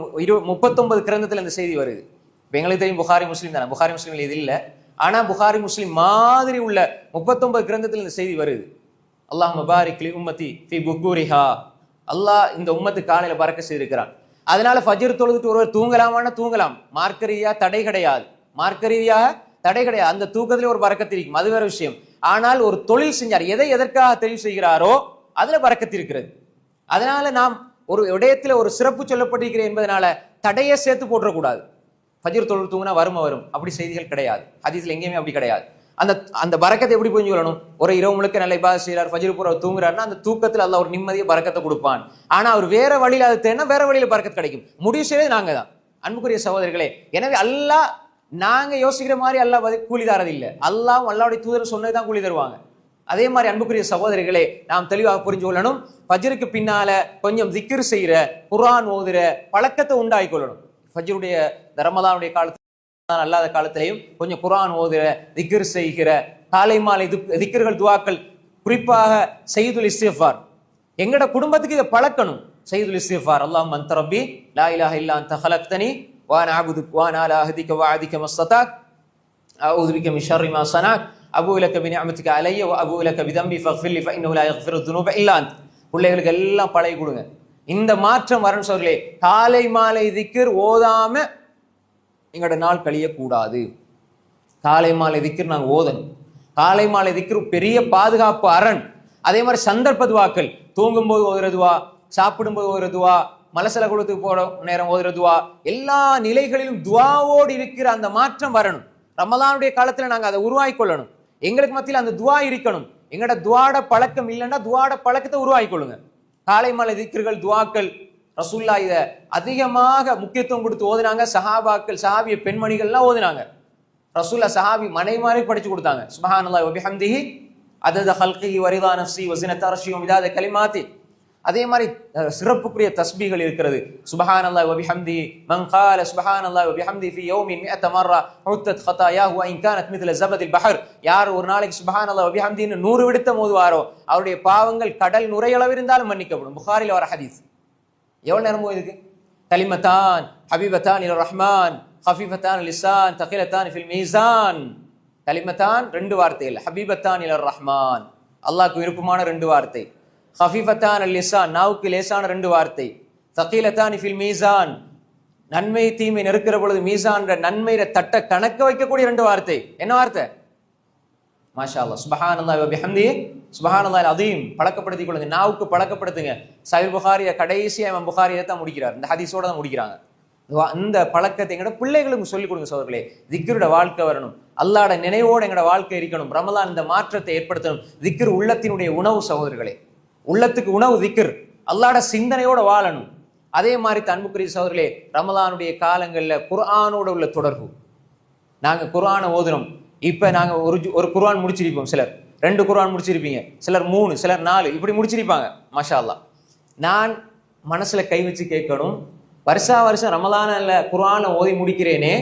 39 கிரந்தத்தில் இந்த செய்தி வருது. இப்போ எங்களுக்கு தெரியும் புகாரி முஸ்லீம் தானே, புகாரி முஸ்லீம் இது இல்லை. ஆனா புகாரி முஸ்லீம் மாதிரி உள்ள 39 கிரந்தத்தில் இந்த செய்தி வருது. அல்லாஹும்ம பாரிக் லி உம்மதி ஃபீ புக்கூரிஹா. அல்லாஹ் இந்த உம்மத்து காலையில பறக்க செய்திருக்கிறான். அதனால ஃபஜ்ர் தொழுதுட்டு ஒருவர் தூங்கலாமான்னா தூங்கலாம். மார்க்க ரீதியாக தடை கிடையாது. மார்க்க ரீதியாக தடை கிடையாது. அந்த தூக்கத்திலே ஒரு பறக்கத்து இருக்கும், அது வேற விஷயம். ஆனால் ஒரு தொழில் செஞ்சார், எதை எதற்காக தெரிவு செய்கிறாரோ அதுல பறக்கத்து இருக்கிறது. அதனால நாம் ஒரு விடயத்துல ஒரு சிறப்பு சொல்லப்பட்டிருக்கிறேன் என்பதனால தடையை சேர்த்து போட்டுறக்கூடாது. ஃபஜ்ர் தொழுது தூங்கினா வரும் அப்படி செய்திகள் கிடையாது. ஹதீஸ்ல எங்கேயுமே அப்படி கிடையாது. அந்த பரக்கத்தை எப்படி புரிஞ்சு கொள்ளணும்? ஒரு இரவு முழுக்க நல்ல இபாதத் செய்கிறார், ஃபஜ்ர் பூரா தூங்குறாருன்னா அந்த தூக்கத்தில் அல்லாஹ் ஒரு நிம்மதியை பரக்கத்தை கொடுப்பான். ஆனா அவர் வேற வழியில அது தேனா வேற வழியில பரக்கத்து கிடைக்கும். முடிவு செய்வது நாங்க தான். அன்புக்குரிய சகோதரர்களே, எனவே அல்லாஹ் நாங்க யோசிக்கிற மாதிரி அல்லாஹ் கூலி தரது இல்லை. அல்லாஹ் அல்லாஹ்வுடைய தூதர் சொன்னதுதான் கூலி தருவாங்க. அதே மாதிரி அன்புக்குரிய சகோதரர்களே, நாம் தெளிவாக புரிஞ்சு கொள்ளணும். ஃபஜ்ருக்கு பின்னால கொஞ்சம் திக்ர் செய்யற, குர்ஆன் ஓதுற பழக்கத்தை உண்டாக்கி கொள்ளணும். ஃபஜ்ருடைய ரமலானுடைய காலத்துல அல்லாத காலத்திலையும் கொஞ்சம் குர்ஆன் ஓதுற, திக்ர் செய்கிற, காலை மாலை திக்ர்கள் துஆக்கள், குறிப்பாக சய்யிதுல் இஸ்திக்ஃபார். எங்கட குடும்பத்துக்கு இதை பழக்கணும். சய்யிதுல் இஸ்திக்ஃபார், அல்லாஹும்ம அன்த ரப்பி லா இலாஹ இல்லா அன்த ஹலக்தனி வ அன அஅபுதுக வ அன அலா அஹ்திக வ அஹ்திக மஸ்ததஅத் அஊது பிக மின் ஷர்ரி மா ஸனஅத் அபூ லக பி நிஅமதிக அலைய வ அபூ லக பி தம்பி ஃபக்ஃபிர் லி ஃபஇன்னஹு லா யக்ஃபிரு ذுனூப இல்லா அன்த். பிள்ளைகளுக்கு எல்லாம் பழகி கொடுங்க. இந்த மாற்றம் வரணும் சகோதரர்களே. காலை மாலை திக்ர் ஓதாம எங்களோட நாள் கழியக்கூடாது. காலை மாலை திக்ர் நாங்கள் ஓதணும். காலை மாலை திக்ர் பெரிய பாதுகாப்பு அரண். அதே மாதிரி சந்தர்ப்ப துவாக்கள், தூங்கும்போது ஓதுறதுவா, சாப்பிடும்போது ஓதுறதுவா, மலசல குளத்துக்கு போற நேரம் ஓதுறதுவா, எல்லா நிலைகளிலும் துவாவோடு இருக்கிற அந்த மாற்றம் வரணும். ரமலானுடைய காலத்துல நாங்கள் அதை உருவாக்கி கொள்ளணும். எங்களுக்கு மத்தியில் அந்த துவா இருக்கணும். எங்களோட துவாட பழக்கம் இல்லைன்னா துவாட பழக்கத்தை உருவாக்கி கொள்ளுங்க. காலை மாலை திக்ர்கள் துவாக்கள் ரசூலுல்லாஹ் இத அதிகமாக முக்கியத்துவம் கொடுத்து ஓதினாங்க. சஹாபாக்கள், சஹாபிய பெண்மணிகள்லாம் ஓதினாங்க. ரசூலுல்லாஹ் சஹாபி மனைமாரி படிச்சு கொடுத்தாங்க. சுப்ஹானல்லாஹி வ பிஹம்திஹி அதத ஹல்கிஹி வ ரிதா நஃப்ஸி வ ஸினத அர்ஷி வ மிதாத கலிமாத்தி. அதே மாதிரி சிறப்புக்குரிய தஸ்பீகள் இருக்கிறது. சுப்ஹானல்லாஹி வ பிஹம்திஹி மன் கால சுப்ஹானல்லாஹி வ பிஹம்திஹி ஃபீ யௌமின் 100 மர்ரா உத்தத் ஹதாயாஹு வ இன் கானத் மித்ல ஜபதில் பஹர். யார் ஒரு நாளைக்கு சுப்ஹானல்லாஹி வ பிஹம்திஹி 100 விடுத்தம் ஓதுவாரோ அவருடைய பாவங்கள் கடல் நுரையளவு இருந்தாலும் மன்னிக்கப்படும். புகாரில வர ஹதீஸ். எவ்வளவு நேரம் இதுக்கு? கலிமத்தான் ஹபீபத்தான் இலர் ரஹ்மான் ஹஃபீஃபத்தான் லிசான் தகிலத்தான் ஃபில் மீசான். கலிமத்தான் 2 வார்த்தைகள். ஹபீபத்தான் இலர் ரஹ்மான் அல்லாஹ்க்கு விருப்பமான 2 வார்த்தை. ஹஃபீஃபத்தான் லிசான் நாவுக்கு லேசான 2 வார்த்தை. தகிலத்தான் ஃபில் மீசான் நன்மை தீமை நெருக்கிற பொழுது மீசான் நன்மையில தட்ட கணக்க வைக்கக்கூடிய 2 வார்த்தை. என்ன வார்த்தை? மாஷா அல்லாஹ். சுப்ஹானல்லாஹி வ பிஹம்திஹி சுப்ஹானல்லாஹில் அதீம். பழக்கப்படுத்திக் கொள்ளுங்க, நாவுக்கு பழக்கப்படுத்துங்க. சஹீஹ் புகாரிய கடைசியா இமாம் புகாரி தான் முடிக்கிறார், இந்த ஹதீஸோட தான் முடிக்கிறாங்க. இந்த பழக்கத்தை எங்கட பிள்ளைகளுக்கு சொல்லிக் கொடுங்க சகோதரர்களே. திக்ரோட வாழ்க்கை வரணும். அல்லாஹ்ட நினைவோட எங்கட வாழ்க்கை இருக்கணும். ரமலான் இந்த மாற்றத்தை ஏற்படுத்தணும். திக்ர் உள்ளத்தினுடைய உணவு சகோதரர்களே. உள்ளத்துக்கு உணவு திக்ர். அல்லாஹ்ட சிந்தனையோட வாழணும். அதே மாதிரி அன்புக்குரிய சகோதரர்களே, ரமலானுடைய காலங்கள்ல குர்ஆனோட உள்ள தொடர்பு. நாங்க குர்ஆனை ஓதுறோம். இப்ப நாங்க ஒரு குர்ஆன் முடிச்சிருப்போம். சிலர் 2 குர்ஆன் முடிச்சிருப்பீங்க, சிலர் 3, சிலர் 4 இப்படி முடிச்சிருப்பாங்க. மாஷா அல்லாஹ். நான் மனசுல கை வச்சு கேட்கணும், வருஷம் ரமலான்ல குர்ஆனை ஓதி முடிக்கிறேனே,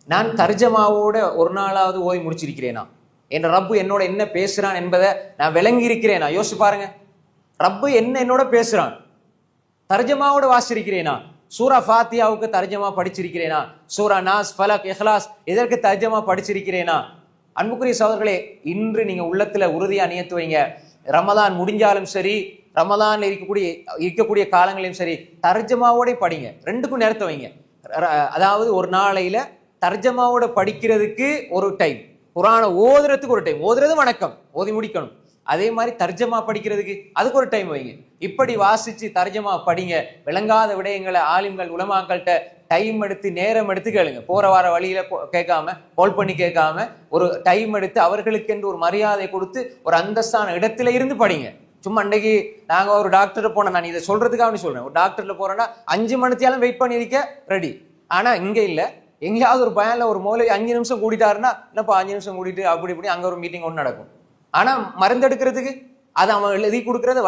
நான் தர்ஜமாவோட ஒரு நாளாவது ஓதி முடிச்சிருக்கிறேனா? என் ரப்பு என்னோட என்ன பேசுறான் என்பதை நான் விளங்கி இருக்கிறேனா? யோசிச்சு பாருங்க. ரப்பு என்னோட பேசுறான், தர்ஜமாவோட வாசிச்சிருக்கிறேனா? சூரா ஃபாத்தியாவுக்கு தர்ஜமா படிச்சிருக்கிறேனா? சூரா நாஸ், ஃபலக், இஹ்லாஸ் இதற்கு தர்ஜமா படிச்சிருக்கிறேனா? அன்புக்குரிய சகோதரர்களே, இன்று நீங்க உள்ளத்துல உறுதியா நியத்து வைங்க. ரமலான் முடிஞ்சாலும் சரி, ரமலான்ல இருக்கக்கூடிய காலங்களையும் சரி, தர்ஜமாவோட படிங்க. 2க்கும் நேரத்தை வைங்க. அதாவது ஒரு நாளையில தர்ஜமாவோட படிக்கிறதுக்கு ஒரு டைம், குர்ஆனை ஓதுறதுக்கு ஒரு டைம். ஓதுறது வணக்கம், ஓதி முடிக்கணும். அதே மாதிரி தர்ஜமா படிக்கிறதுக்கு அதுக்கு ஒரு டைம் வைங்க. இப்படி வாசிச்சு தர்ஜமா படிங்க. விளங்காத விடயங்களை ஆலிம்கள் உலமாக்கள்கிட்ட டைம் எடுத்து நேரம் எடுத்து கேளுங்க. போற வார வழியில கேட்காம, கால் பண்ணி கேட்காம, ஒரு டைம் எடுத்து அவர்களுக்கு என்று ஒரு மரியாதை கொடுத்து ஒரு அந்தஸ்தான இடத்துல இருந்து படிங்க. சும்மா அன்றைக்கு நாங்க ஒரு டாக்டர் போனோம், நான் இதை சொல்றதுக்காக சொல்றேன். ஒரு டாக்டர்ல போறோம்னா 5 மணித்தியாலும் வெயிட் பண்ணிருக்க ரெடி. ஆனா இங்க இல்ல, எங்கேயாவது ஒரு பயன்ல ஒரு மௌலவி 5 நிமிஷம் கூட்டிட்டாருன்னா என்னப்பா 5 நிமிஷம் கூட்டிட்டு அப்படி இப்படி அங்க ஒரு மீட்டிங் ஒன்று நடக்கும். ஆனா மருந்தெடுக்கிறதுக்கு அது அவன் எழுதி கொடுக்கறது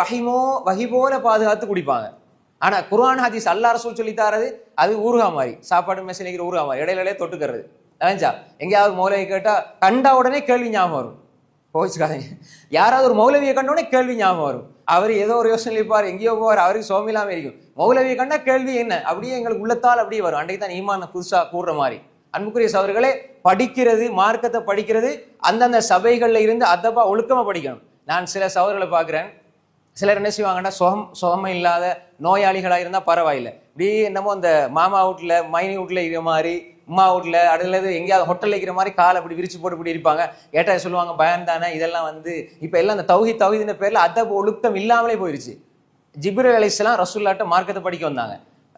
வகி போல பாதுகாத்து குடிப்பாங்க. ஆனா குர்ஆன் ஹதீஸ் அல்லாஹ் ரசூல் சொல்லி தாரது அது ஊறுகா மாதிரி, சாப்பாடு மெசேஜ் ஊறுகா மாதிரி இடையிலே தொட்டுக்கிறது. அலைஞ்சா எங்கேயாவது மௌலவி கேட்டா கண்டா உடனே கேள்வி ஞாபகம் வரும். போச்சுக்காதீங்க, யாராவது ஒரு மௌலவியை கண்ட உடனே கேள்வி ஞாபகம் வரும். அவர் ஏதோ ஒரு யோசனை இருப்பார், எங்கேயோ போவார், அவருக்கு சோமிலாம இருக்கும். மௌலவியை கண்டா கேள்வி என்ன அப்படியே எங்களுக்கு உள்ளத்தால் அப்படியே வரும். அன்றைக்கு தான் ஈமான புதுசா கூடுற மாதிரி. அன்புக்குரிய சகோதரர்களே, படிக்கிறது, மார்க்கத்தை படிக்கிறது அந்தந்த சபைகள்ல இருந்து அதப்பா ஒழுக்கமா படிக்கணும். நான் சில சகோதரர்களை பார்க்கிறேன், சிலர் என்ன செய்வாங்கன்னா சுகமே இல்லாத நோயாளிகளா இருந்தா பரவாயில்லை, இப்படி என்னமோ அந்த மாமா வீட்டுல மைனி வீட்டுல இருக்கிற மாதிரி, உமா வீட்டுல அடுத்தது எங்கேயாவது ஹோட்டல்ல இருக்கிற மாதிரி காலை அப்படி விரிச்சு போட்டு இப்படி இருப்பாங்க. ஏட்டா சொல்லுவாங்க பயான் தானே இதெல்லாம் இப்ப எல்லாம் அந்த தௌஹீத் பேர்ல அதப் ஒழுக்கம் இல்லாமலே போயிருச்சு. ஜிப்ரீல் அலைஹிஸ்ஸலாம் ரசூலுல்லாஹ்ட்ட மார்க்கத்தை படிக்க வந்தாங்க.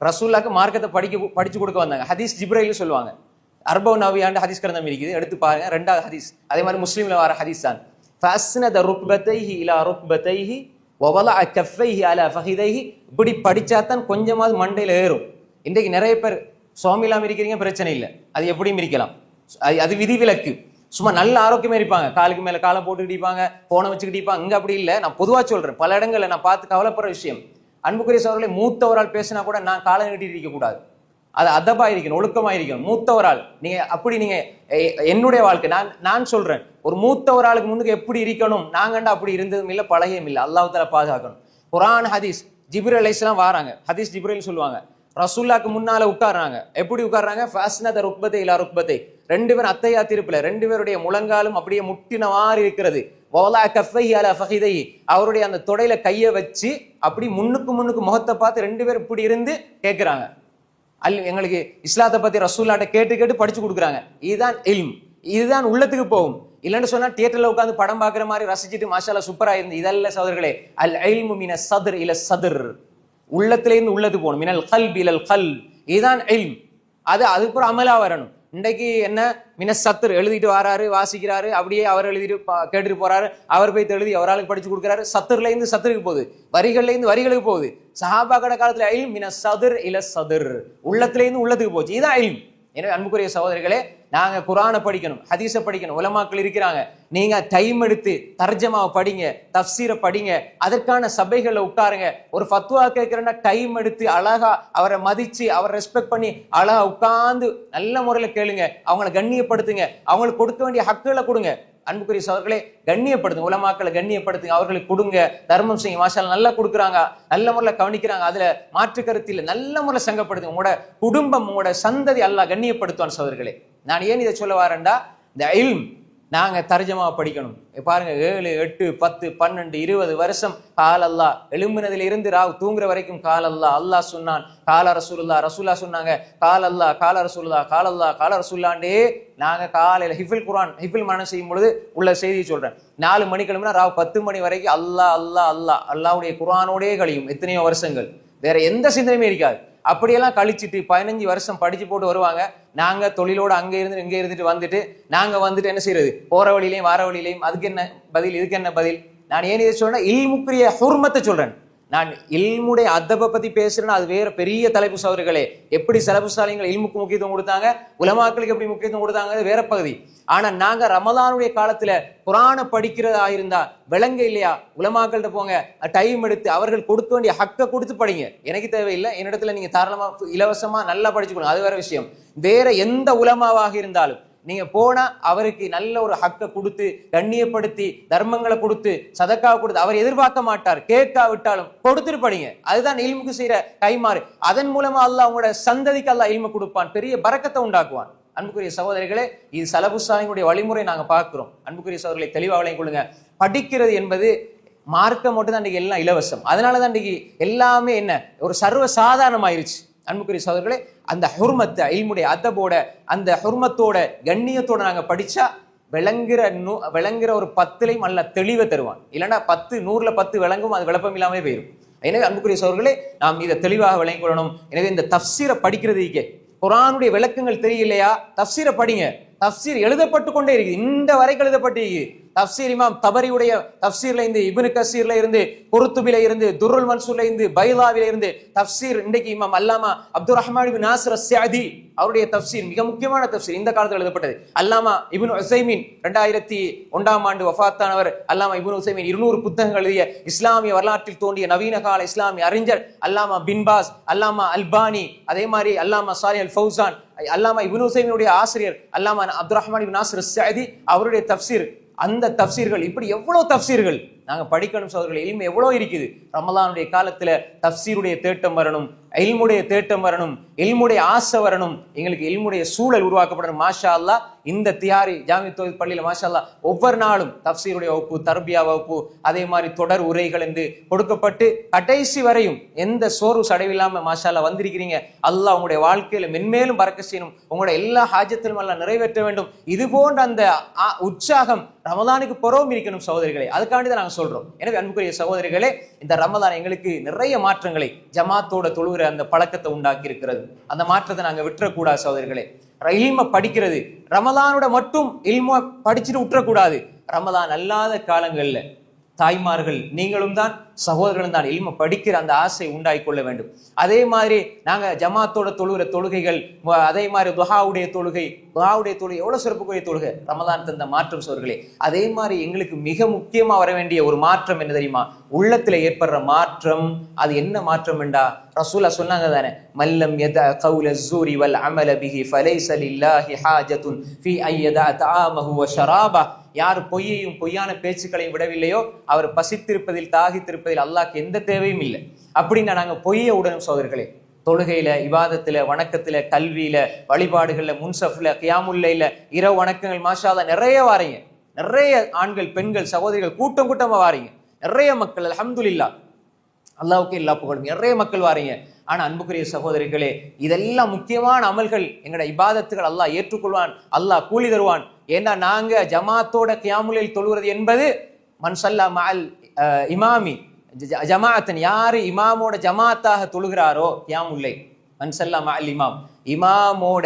ரசூலுல்லாஹ்க்கு மார்க்கத்தை படிச்சு கொடுக்க வந்தாங்க. ஹதீஸ் ஜிப்ரீல் சொல்லுவாங்க. அர்பவு நவியாண்டு ஹதீஸ் கிரந்தம் இருக்குது, எடுத்து பாருங்க. 2வது ஹதீஸ் அதே மாதிரி முஸ்லீம்ல வர ஹதீஸ் தான். ஃபஸ்னத ருக்பதைஹி இலா ருக்பதைஹி வவலஅ கஃபைஹி அலா ஃபஹிதைஹி. இப்படி படிச்சாதான் கொஞ்சமாவது மண்டையில ஏறும். இன்றைக்கு நிறைய பேர் சோமிலாம் இருக்கிறீங்க, பிரச்சனை இல்லை, அது எப்படியும் இருக்கலாம், அது விதிவிலக்கு. சும்மா நல்ல ஆரோக்கியமா இருப்பாங்க, காலுக்கு மேல காலை போட்டுக்கிட்டு இருப்பாங்க, போனை வச்சுக்கிட்டு இருப்பாங்க. இங்க அப்படி இல்லை. நான் பொதுவா சொல்றேன், பல இடங்கள்ல நான் பார்த்து கவலைப்படுற விஷயம். அன்புக்குரிய சகோதரர்களே, மூத்தவரால் பேசினா கூட நான் காலை நீட்டிட்டு இருக்க கூடாது, அது அதபா இருக்கணும், ஒழுக்கமா இருக்கணும். மூத்தவரால் நீங்க அப்படி நீங்க என்னுடைய வாழ்க்கை நான் சொல்றேன், ஒரு மூத்தவராளுக்கு முன்னுக்கு எப்படி இருக்கணும், நாங்கண்டா அப்படி இருந்ததும் இல்லை, பழகையும் இல்லை. அல்லாஹ் தஆலா பாதுகாக்கணும். குர்ஆன் ஹதீஸ் ஜிப்ரீல் அலைஹிஸ்ஸலாம் வாராங்க, ஹதீஸ் ஜிப்ரீல் சொல்லுவாங்க, ரசூலுல்லாஹ்க்கு முன்னால உட்கார்றாங்க. எப்படி உட்கார்றாங்க? ஃபஸ்னத ருக்பதை இலா ருக்பதை. 2 பேரும் அத்தையா திருப்புல, 2 பேருடைய முழங்காலும் அப்படியே முட்டினவாறு இருக்கிறது. வலா கஃபைஹி அலா ஃபஹிதைஹி. அவருடைய அந்த தொடையில கையை வச்சு அப்படி முன்னுக்கு முகத்தை பார்த்து 2 பேரும் இப்படி இருந்து கேட்கிறாங்க. எங்களுக்கு இஸ்லாத்தை பத்தி ரசூலுல்லாஹ்ட்ட கேட்டு படிச்சு கொடுக்குறாங்க. இதுதான் இல்ம், இதுதான் உள்ளத்துக்கு போகும். இல்லைன்னு சொன்னா தியேட்டர்ல உட்காந்து படம் பார்க்குற மாதிரி ரசிச்சுட்டு மாஷாஅல்லாஹ் சூப்பரா இருந்து இதல்ல சகோதரர்களே. அல் இல்மு மின ஸத்ர் இல ஸத்ர். உள்ளத்திலேருந்து உள்ளது போகணும். மினல் கல்ப் இலல் கல்ப். இதுதான் இல்ம். அதுக்கப்புறம் அமலா வரணும். இன்றைக்கு என்ன மின சத்ர் எழுதிட்டு வராரு, வாசிக்கிறாரு, அப்படியே அவர் எழுதிட்டு கேட்டுட்டு போறாரு, அவர் போய் எழுதி அவராளுக்கு படிச்சு கொடுக்குறாரு. சத்துர்ல இருந்து சத்துருக்கு போகுது, வரிகள்ல இருந்து வரிகளுக்கு போகுது. சஹாபாக்கள காலத்துல இல்ம் மின ஸத்ர் இல ஸத்ர், உள்ளத்துல இருந்து உள்ளத்துக்கு போச்சு. இதுதான் இல்ம். எனவே அன்புக்குரிய சகோதரர்களே, நாங்க குர்ஆனை படிக்கணும், ஹதீஸை படிக்கணும். உலமாக்கள் இருக்கிறாங்க, நீங்க டைம் எடுத்து தர்ஜமாவை படிங்க, தஃப்சீரை படிங்க, அதற்கான சபைகள்ல உட்காருங்க. ஒரு ஃபத்வா கேட்கிறேன்னா டைம் எடுத்து அழகா அவரை மதிச்சு அவரை ரெஸ்பெக்ட் பண்ணி அழகா உட்கார்ந்து நல்ல முறையில கேளுங்க. அவங்களை கண்ணியப்படுத்துங்க, அவங்களுக்கு கொடுக்க வேண்டிய ஹக்குகளை கொடுங்க. அன்புக்குரிய சகோதரர்களே, கண்ணியப்படுத்துங்க, உலமாக்களை கண்ணியப்படுத்துங்க, அவர்களுக்கு கொடுங்க, தர்மம் செய்யுங்க. மாஷாஅல்லாஹ் நல்லா கொடுக்குறாங்க, நல்ல முறையில் கவனிக்கிறாங்க, அதுல மாற்று கருத்தில் நல்ல முறையில் சங்கப்படுத்துங்க. உங்களோட குடும்பம், உங்களோட சந்ததி அல்லாஹ் கண்ணியப்படுத்துவான். சகோதரர்களே, நான் ஏன் இதை சொல்ல வரேன்டா, இந்த இல்ம் நாங்க தர்ஜமா படிக்கணும். பாருங்க, 7, 8, 10, 12, 20 வருஷம் கால் அல்லாஹ் எழும்பினதுல இருந்து ராவ் தூங்குற வரைக்கும் கால் அல்லாஹ், அல்லாஹ் சொன்னான், கால ரசூலுல்லாஹ், ரசூலுல்லாஹ் சொன்னாங்க, கால் அல்லாஹ், கால ரசூலுல்லாஹ், கால் அல்லாஹ், கால ரசூலுல்லாஹ்ண்டே நாங்க காலையில ஹிஃபில் குர்ஆன் ஹிஃபில் மனம் செய்யும் பொழுது உள்ள செய்தி சொல்றேன். 4 மணி கிளம்பினா ராவ் 10 மணி வரைக்கும் அல்லாஹ் அல்லாஹ் அல்லாஹ் அல்லாஹ்வுடைய குர்ஆனோடே கழியும். எத்தனையோ வருஷங்கள் வேற எந்த சிந்தனையுமே இருக்காது. அப்படியெல்லாம் கழிச்சிட்டு 15 வருஷம் படிச்சு போட்டு வருவாங்க. நாங்க தொழிலோடு அங்க இருந்து இங்க இருந்துட்டு வந்துட்டு என்ன செய்யறது, போற வழியிலையும் வார வழியிலையும். அதுக்கு என்ன பதில், இதுக்கு என்ன பதில்? நான் ஏன் இதை சொல்றேன், இல்முக்குரிய ஹுர்மத்தை சொல்றேன். நான் இல்முடைய அதப பத்தி பேசுறேன்னா அது வேற பெரிய தலைப்பு சகோதரர்களே. எப்படி சலஃபு சாலிஹீன்கள் இல்முக்கு முக்கியத்துவம் கொடுத்தாங்க, உலமாக்களுக்கு எப்படி முக்கியத்துவம் கொடுத்தாங்க, வேற பகுதி. ஆனா நாங்க ரமலானுடைய காலத்துல குர்ஆனை படிக்கிறதா இருந்தா விளங்க இல்லையா, உலமாக்கள்கிட்ட போங்க, டைம் எடுத்து அவர்கள் கொடுக்க வேண்டிய ஹக்கை கொடுத்து படிங்க. எனக்கு தேவையில்லை, என்னிடத்துல நீங்க தாராளமா இலவசமா நல்லா படிச்சுக்கணும், அது வேற விஷயம். வேற எந்த உலமாவாக இருந்தாலும் நீங்க போனா அவருக்கு நல்ல ஒரு ஹக்கை கொடுத்து கண்ணியப்படுத்தி தர்மங்களை கொடுத்து சதக்காவை கொடுத்து, அவர் எதிர்பார்க்க மாட்டார், கேட்காவிட்டாலும் கொடுத்துட்டு படிங்க. அதுதான் இல்முக்கு செய்யற கைமாறு. அதன் மூலமா அல்லாஹ் உங்களோட சந்ததிக்கு அல்லாஹ் இல்ம கொடுப்பான், பெரிய பரக்கத்தை உண்டாக்குவான். அன்புக்குரிய சகோதரிகளே, இது சலஃபு சாலிஹீன்களுடைய வழிமுறை நாங்க பார்க்கிறோம். அன்புக்குரிய சகோதரர்களை தெளிவாக விளங்கிக் கொள்ளுங்க. படிக்கிறது என்பது மார்க்கம் மட்டும் தான் இன்றைக்கு எல்லாம் இலவசம். அதனாலதான் இன்றைக்கு எல்லாமே என்ன ஒரு சர்வ சாதாரணமாயிருச்சு. அன்புக்குரிய சகோதரர்களே, அந்த ஹுர்மத்தை இல்முடைய அதபோட அந்த ஹுர்மத்தோட கண்ணியத்தோட நாங்க படிச்சா விளங்குற ஒரு 10லையும் அல்ல தெளிவை தருவான். இல்லைன்னா 100ல 10 விளங்கும், அது விளப்பம் இல்லாமலே போயிடும். எனவே அன்புக்குரிய சகோதரர்களே, நாம் இதை தெளிவாக விளங்கிக் கொள்ளணும். எனவே இந்த தஃப்சீரை படிக்கிறதுக்கே குர்ஆனுடைய விளக்கங்கள் தெரியலையா, தஃப்சீரை படிங்க. தஃப்சீர் எழுதப்பட்டு கொண்டே இருக்கு, இந்த வரைக்கும் எழுதப்பட்டு. தஃப்சீர் இமாம் தபரியுடைய தஃப்சீர்ல இருந்து, இப்னு கஸீர்ல இருந்து, குர்துபில இருந்து, துர்ருல் மன்சூர்ல இருந்து, பைலாவில இருந்து தஃப்சீர். இன்றைக்கு இமாம் அல்லாமா அப்துர் ரஹ்மான் இப்னு நாசிர் அஸ்ஸஅதி அவருடைய தஃப்சீர் மிக முக்கியமான தஃப்சீர், இந்த காலத்தில் எழுதப்பட்டது. அல்லாமா இப்னு உஸைமீன் 2001ஆம் ஆண்டு வஃபாத்தானவர். அல்லாமா இப்னு உஸைமீன் 200 புத்தகங்கள் எழுதிய இஸ்லாமிய வரலாற்றில் தோன்றிய நவீன கால இஸ்லாமிய அறிஞர். அல்லாமா பின் பாஸ், அல்லாமா அல்பானி, அதே மாதிரி அல்லாமா சாலிஹ் அல் ஃபௌசான், அல்லாமா இப்னு உஸைமீனுடைய ஆசிரியர் அல்லாமா அப்துர் ரஹ்மான் இப்னு நாசிர் அஸ்ஸஅதி அவருடைய தஃப்சீர். அந்த தஃப்சீர்கள், இப்படி எவ்வளவு தஃப்சீர்கள் நாங்க படிக்கணும் சகோதரர்களே. இல்மு எவ்வளவு இருக்குது. ரமலானுடைய காலத்துல தஃப்சீருடைய தேட்டம் வரணும், இல்முடைய தேட்டம் வரணும், இல்முடைய ஆசை வரணும், எங்களுக்கு இல்முடைய சூழல் உருவாக்கப்படணும். மாஷா அல்லாஹ் இந்த தியாரி ஜாமி தௌஹீத் பள்ளியில மாஷா அல்லாஹ் ஒவ்வொரு நாளும் தஃப்சீருடைய வகுப்பு, தர்பியா வகுப்பு, அதே மாதிரி தொடர் உரைகள் என்று கொடுக்கப்பட்டு கடைசி வரையும் எந்த சோர்வு சடைவில்லாம மாஷா அல்லாஹ் வந்திருக்கிறீங்க. அல்லாஹ் உங்களுடைய வாழ்க்கையில மென்மேலும் பறக்க செய்யணும், உங்களுடைய எல்லா ஹாஜத்திலும் அல்லாஹ் நிறைவேற்ற வேண்டும். இது போன்ற அந்த உற்சாகம் ரமலானுக்கு புறவும் இருக்கணும் சகோதரிகளே. அதுக்காண்டிதான் நாங்க சொல்றோம். எனவே அன்புக்குரிய சகோதரிகளே, இந்த ரமலான் எங்களுக்கு நிறைய மாற்றங்களை, ஜமாத்தோட தொழுகிற அந்த பழக்கத்தை உண்டாக்கி இருக்கிறது. அந்த மாற்றத்தை நாங்க விட்டுறக்கூடாது சகோதரிகளே. இல்ம படிக்கிறது ரமலானோட மட்டும் இல்ம படிச்சுட்டு விட்டுறக்கூடாது. ரமலான் அல்லாத காலங்கள்ல தாய்மார்கள் நீங்களும் தான் சகோதரர்களும் தான் இல்ம படிக்கிற அந்த ஆசை உண்டாக்கி கொள்ள வேண்டும். அதே மாதிரி நாங்க ஜமாத்தோட தொழுகிற தொழுகைகள், அதே மாதிரி துஹாவுடைய தொழுகை எவ்வளவு சிறப்புக்குரிய தொழுகை, ரமலான் தந்த மாற்றம் சோர்களே. அதே மாதிரி எங்களுக்கு மிக முக்கியமா வர வேண்டிய ஒரு மாற்றம் என்ன தெரியுமா? உள்ளத்துல ஏற்படுற மாற்றம். அது என்ன மாற்றம் என்றா, ரசூலா சொன்னாங்க தானே, மல்லம் யதா கௌல ஸூரி வல் அமல பிஹி ஃபலைஸ லில்லாஹி ஹாஜத்துன் ஃபீ அய்யதா தஆமஹு வ ஷராபா. யார் பொய்யையும் பொய்யான பேச்சுக்களையும் விடவில்லையோ அவர் பசித்திருப்பதில் தாகித்திருப்பதில் அல்லாஹ்க்கு எந்த தேவையும் இல்லை. அப்படின்னா நாங்க பொய்யை உடனும் சகோதரர்களே. தொழுகையில, இபாதத்துல, வணக்கத்துல, கல்வியில, வழிபாடுகள்ல, முன்சஃப்ல, கியாமுல்லைல, இரவு வணக்கங்கள் மாஷா அல்லாஹ் நிறைய வாரீங்க. நிறைய ஆண்கள், பெண்கள், சகோதரிகள் கூட்டம் கூட்டமா வாரீங்க. நிறைய மக்கள் அல்ஹம்துலில்லாஹ், அல்லாஹ்வுக்கு எல்லா புகழும். நிறைய மக்கள் வாரீங்க. ஆனா அன்புக்குரிய சகோதரிகளே, இதெல்லாம் முக்கியமான அமல்கள், எங்கட இபாதத்துகள் அல்லாஹ் ஏற்றுக்கொள்வான், அல்லாஹ் கூலி தருவான். ஏன்னா நாங்க ஜமாத்தோட கியாமுல்லைல் தொழுகிறது என்பது மன் ஸல்லா மஅல் இமாமி ஜமாஅத்தன், யாரு இமாமோட ஜமாத்தாக தொழுகிறாரோ கியாமுல்லைல், மன் ஸல்லா மஅல் இமாம், இமாமோட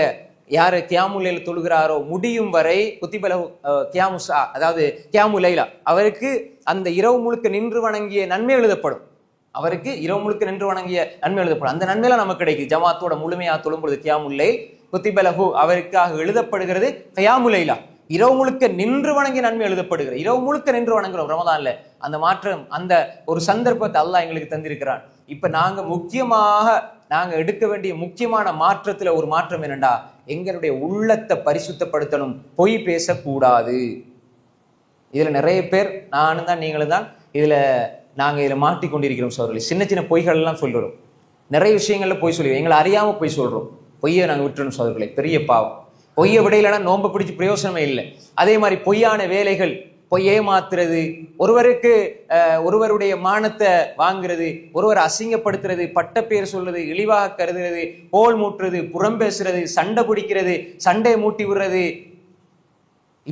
யாரு கியாமுல்லைல தொழுகிறாரோ முடியும் வரை குத்திபலஹு கியாமுஸா, அதாவது கியாமுல்லைலா, அவருக்கு அந்த இரவு முழுக்க நின்று வணங்கிய நன்மை எழுதப்படும். அவருக்கு இரவு முழுக்க நின்று வணங்கிய நன்மை எழுதப்படும். அந்த நன்மையில நமக்கு கிடைக்கும். ஜமாத்தோட முழுமையா தொழும் பொழுது கியாமுல்லைல் குத்திபலஹு அவருக்காக எழுதப்படுகிறது கியாமுல்லைலா. இரவு முழுக்க நின்று வணங்கிய நன்மை எழுதப்படுகிறது. இரவு முழுக்க நின்று வணங்குறோம் ரமலான்ல. அந்த மாற்றம், அந்த ஒரு சந்தர்ப்பத்தை அல்லாஹ் எங்களுக்கு தந்திருக்கிறான். இப்ப நாங்க முக்கியமாக நாங்க எடுக்க வேண்டிய முக்கியமான மாற்றத்துல ஒரு மாற்றம் என்னண்டா, எங்களுடைய உள்ளத்தை பரிசுத்தப்படுத்தணும். பொய் பேசக்கூடாது. இதுல நிறைய பேர், நானும் தான் நீங்களும் தான் நாங்க இதுல மாட்டிக்கொண்டிருக்கிறோம் சோழர்களே. சின்ன சின்ன பொய்கள் எல்லாம் சொல்றோம். நிறைய விஷயங்கள்ல பொய் சொல்லுவோம். எங்களை அறியாம பொய் சொல்றோம். பொய்யை நாங்க விட்டுறணும் சோழர்களே, பெரிய பாவம். பொய்யை விடையிலனா நோம்ப பிடிச்சி பிரயோசனமே இல்லை. அதே மாதிரி பொய்யான வேலைகள், பொய்யே மாத்துறது, ஒருவருடைய மானத்தை வாங்குறது, ஒருவரை அசிங்கப்படுத்துறது, பட்ட பேர் சொல்றது, இழிவாக கருதுறது, கோல் மூட்டுறது, புறம் பேசுறது, சண்டை பிடிக்கிறது, சண்டையை மூட்டி விடுறது,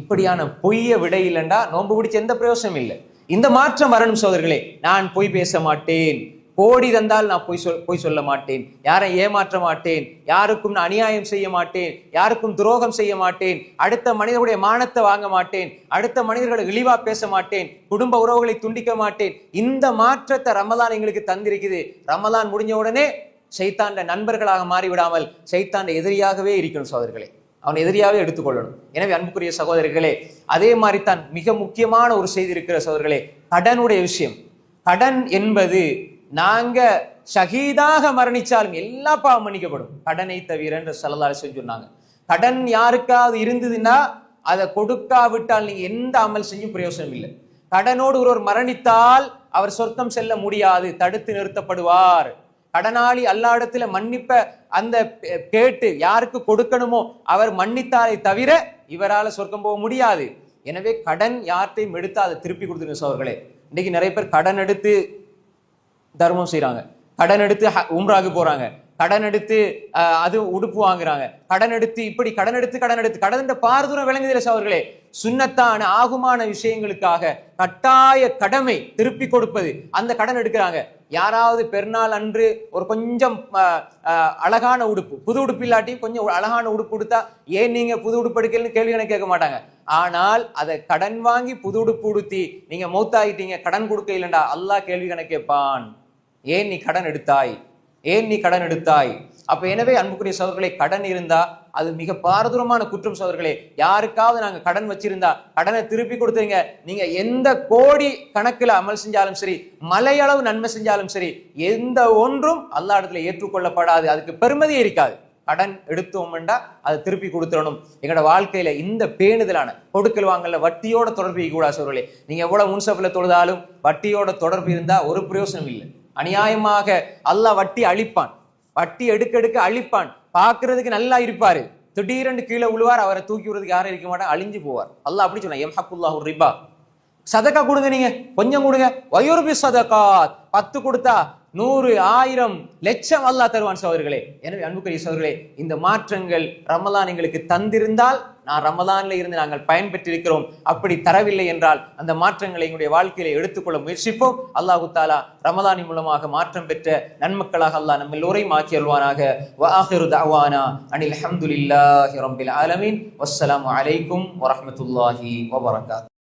இப்படியான பொய்ய விடை இல்லைண்டா நோன்பு பிடிச்ச எந்த பிரயோசனம் இல்லை. இந்த மாற்றம் வரணும் சோதர்களே. நான் பொய் பேச மாட்டேன், கோடி தந்தால் நான் பொய் சொல்ல மாட்டேன், யாரை ஏமாற்ற மாட்டேன், யாருக்கும் நான் அநியாயம் செய்ய மாட்டேன், யாருக்கும் துரோகம் செய்ய மாட்டேன், அடுத்த மனிதர்களுடைய மானத்தை வாங்க மாட்டேன், அடுத்த மனிதர்களை இழிவா பேச மாட்டேன், குடும்ப உறவுகளை துண்டிக்க மாட்டேன். இந்த மாற்றத்தை ரமலான் எங்களுக்கு தந்திருக்குது. ரமலான் முடிஞ்ச உடனே ஷைத்தாண்ட நண்பர்களாக மாறிவிடாமல் ஷைத்தாண்ட எதிரியாகவே இருக்கணும் சகோதரர்களே. அவன் எதிரியாவே எடுத்துக்கொள்ளணும். எனவே அன்புக்குரிய சகோதரர்களே, அதே மாதிரி தான் மிக முக்கியமான ஒரு செய்தி இருக்கிற சகோதரர்களே, கடனுடைய விஷயம். கடன் என்பது, நாங்க ஷஹீதாக மரணிச்சாலும் எல்லா பாவம் மன்னிக்கப்படும், கடனை தவிர என்று ஸல்லல்லாஹு அலைஹி வஸல்லம் சொன்னாங்க. கடன் யாருக்காவது இருந்ததுன்னா அதை கொடுக்காவிட்டால் நீங்க எந்த அமல் செஞ்சும் பிரயோசனம் இல்லை. கடனோடு ஒருவர் மரணித்தால் அவர் சொர்க்கம் செல்ல முடியாது, தடுத்து நிறுத்தப்படுவார். கடனாளி அல்லாஹ்விடத்துல மன்னிப்ப அந்த கேட்டு யாருக்கு கொடுக்கணுமோ அவர் மன்னித்தாரை தவிர இவரால சொர்க்கம் போக முடியாது. எனவே கடன் யார்ட்டையும் எடுத்து அதை திருப்பி கொடுத்துருங்க சோர்களே. இன்னைக்கு நிறைய பேர் கடன் எடுத்து தர்மம் செய்யறாங்க, கடன் எடுத்து உம்ராக்கு போறாங்க, கடன் எடுத்து அது உடுப்பு வாங்குறாங்க, கடன் எடுத்து இப்படி கடன் எடுத்து கடன் பாரதூரம் விளங்குதில்லை அவர்களே. சுன்னத்தான ஆகுமான விஷயங்களுக்காக கட்டாய கடமை திருப்பி கொடுப்பது, அந்த கடன் எடுக்கிறாங்க. யாராவது பெருநாள் அன்று ஒரு கொஞ்சம் அழகான உடுப்பு, புது உடுப்பு இல்லாட்டி கொஞ்சம் அழகான உடுப்பு கொடுத்தா ஏன் நீங்க புது உடுப்பு எடுக்கலன்னு கேள்வி கணக்கு கேட்க மாட்டாங்க. ஆனால் அதை கடன் வாங்கி புது உடுப்பு உடுத்தி நீங்க மௌத்தாயிட்டீங்க, கடன் கொடுக்க இல்லைண்டா அல்லாஹ் கேள்வி கணக்கு கேட்பான். ஏன் நீ கடன் எடுத்தாய், ஏன் நீ கடன் எடுத்தாய்? அப்ப எனவே அன்புக்குரிய சகோதரர்களே, கடன் இருந்தா அது மிக பாரதூரமான குற்றம் சகோதரர்களே. யாருக்காவது நாங்க கடன் வச்சிருந்தா கடனை திருப்பி கொடுத்துருங்க. நீங்க எந்த கோடி கணக்குல அமல் செஞ்சாலும் சரி, மலையளவு நன்மை செஞ்சாலும் சரி, எந்த ஒன்றும் அல்லாஹ் இடத்துல ஏற்றுக்கொள்ளப்படாது, அதுக்கு பெருமதியே இருக்காது. கடன் எடுத்தோம்டா அதை திருப்பி கொடுத்துடணும். எங்களோட வாழ்க்கையில இந்த பேணுதலான கொடுக்கல் வாங்கல வட்டியோட தொடர்பு கூடாது சகோதரர்களே. நீங்க எவ்வளவு முன்சப்ல தொழுதாலும் வட்டியோட தொடர்பு இருந்தா ஒரு பிரயோசனம் இல்லை. அநியாயமாக அல்லாஹ் வட்டி அழிப்பான், வட்டி எடுக்க அழிப்பான். பாக்குறதுக்கு நல்லா இருப்பாரு, திடீரென்று கீழே விழுவார், அவரை தூக்கி விடுறதுக்கு யாரும் இருக்க மாட்டாங்க, அழிஞ்சு போவார். அல்லாஹ் அப்படி சொன்னா, யம்ஹக்குல்லாஹு ரிபா, சதக்கா கொடுங்க, நீங்க கொஞ்சம் கொடுங்க, வயுர்பி சதகாத், 10 கொடுத்தா 100, 1000, லட்சம் அல்லாஹ் தருவான் சகோதரர்களே. எனவே அன்புக்குரிய சகோதரர்களே, இந்த மாற்றங்கள் ரமலான் எங்களுக்கு தந்திருந்தால் நான் ரமலான்ல இருந்து நாங்கள் பயன்பெற்றிருக்கிறோம். அப்படி தரவில்லை என்றால் அந்த மாற்றங்களை எங்களுடைய வாழ்க்கையில எடுத்துக்கொள்ள முயற்சிப்போம். அல்லாஹு தாலா ரமலானின் மூலமாக மாற்றம் பெற்ற நன்மக்களாக அல்லாஹ் நம்ம எல்லோரையும் ஆக்கி அல்வானாக. வ ஆகிரு தஅவானா அனில் ஹம்துலில்லாஹி ரப்பில் ஆலமீன். வஸ்ஸலாமு அலைக்கும் வரஹ்மத்துல்லாஹி வபரகாத்துஹு.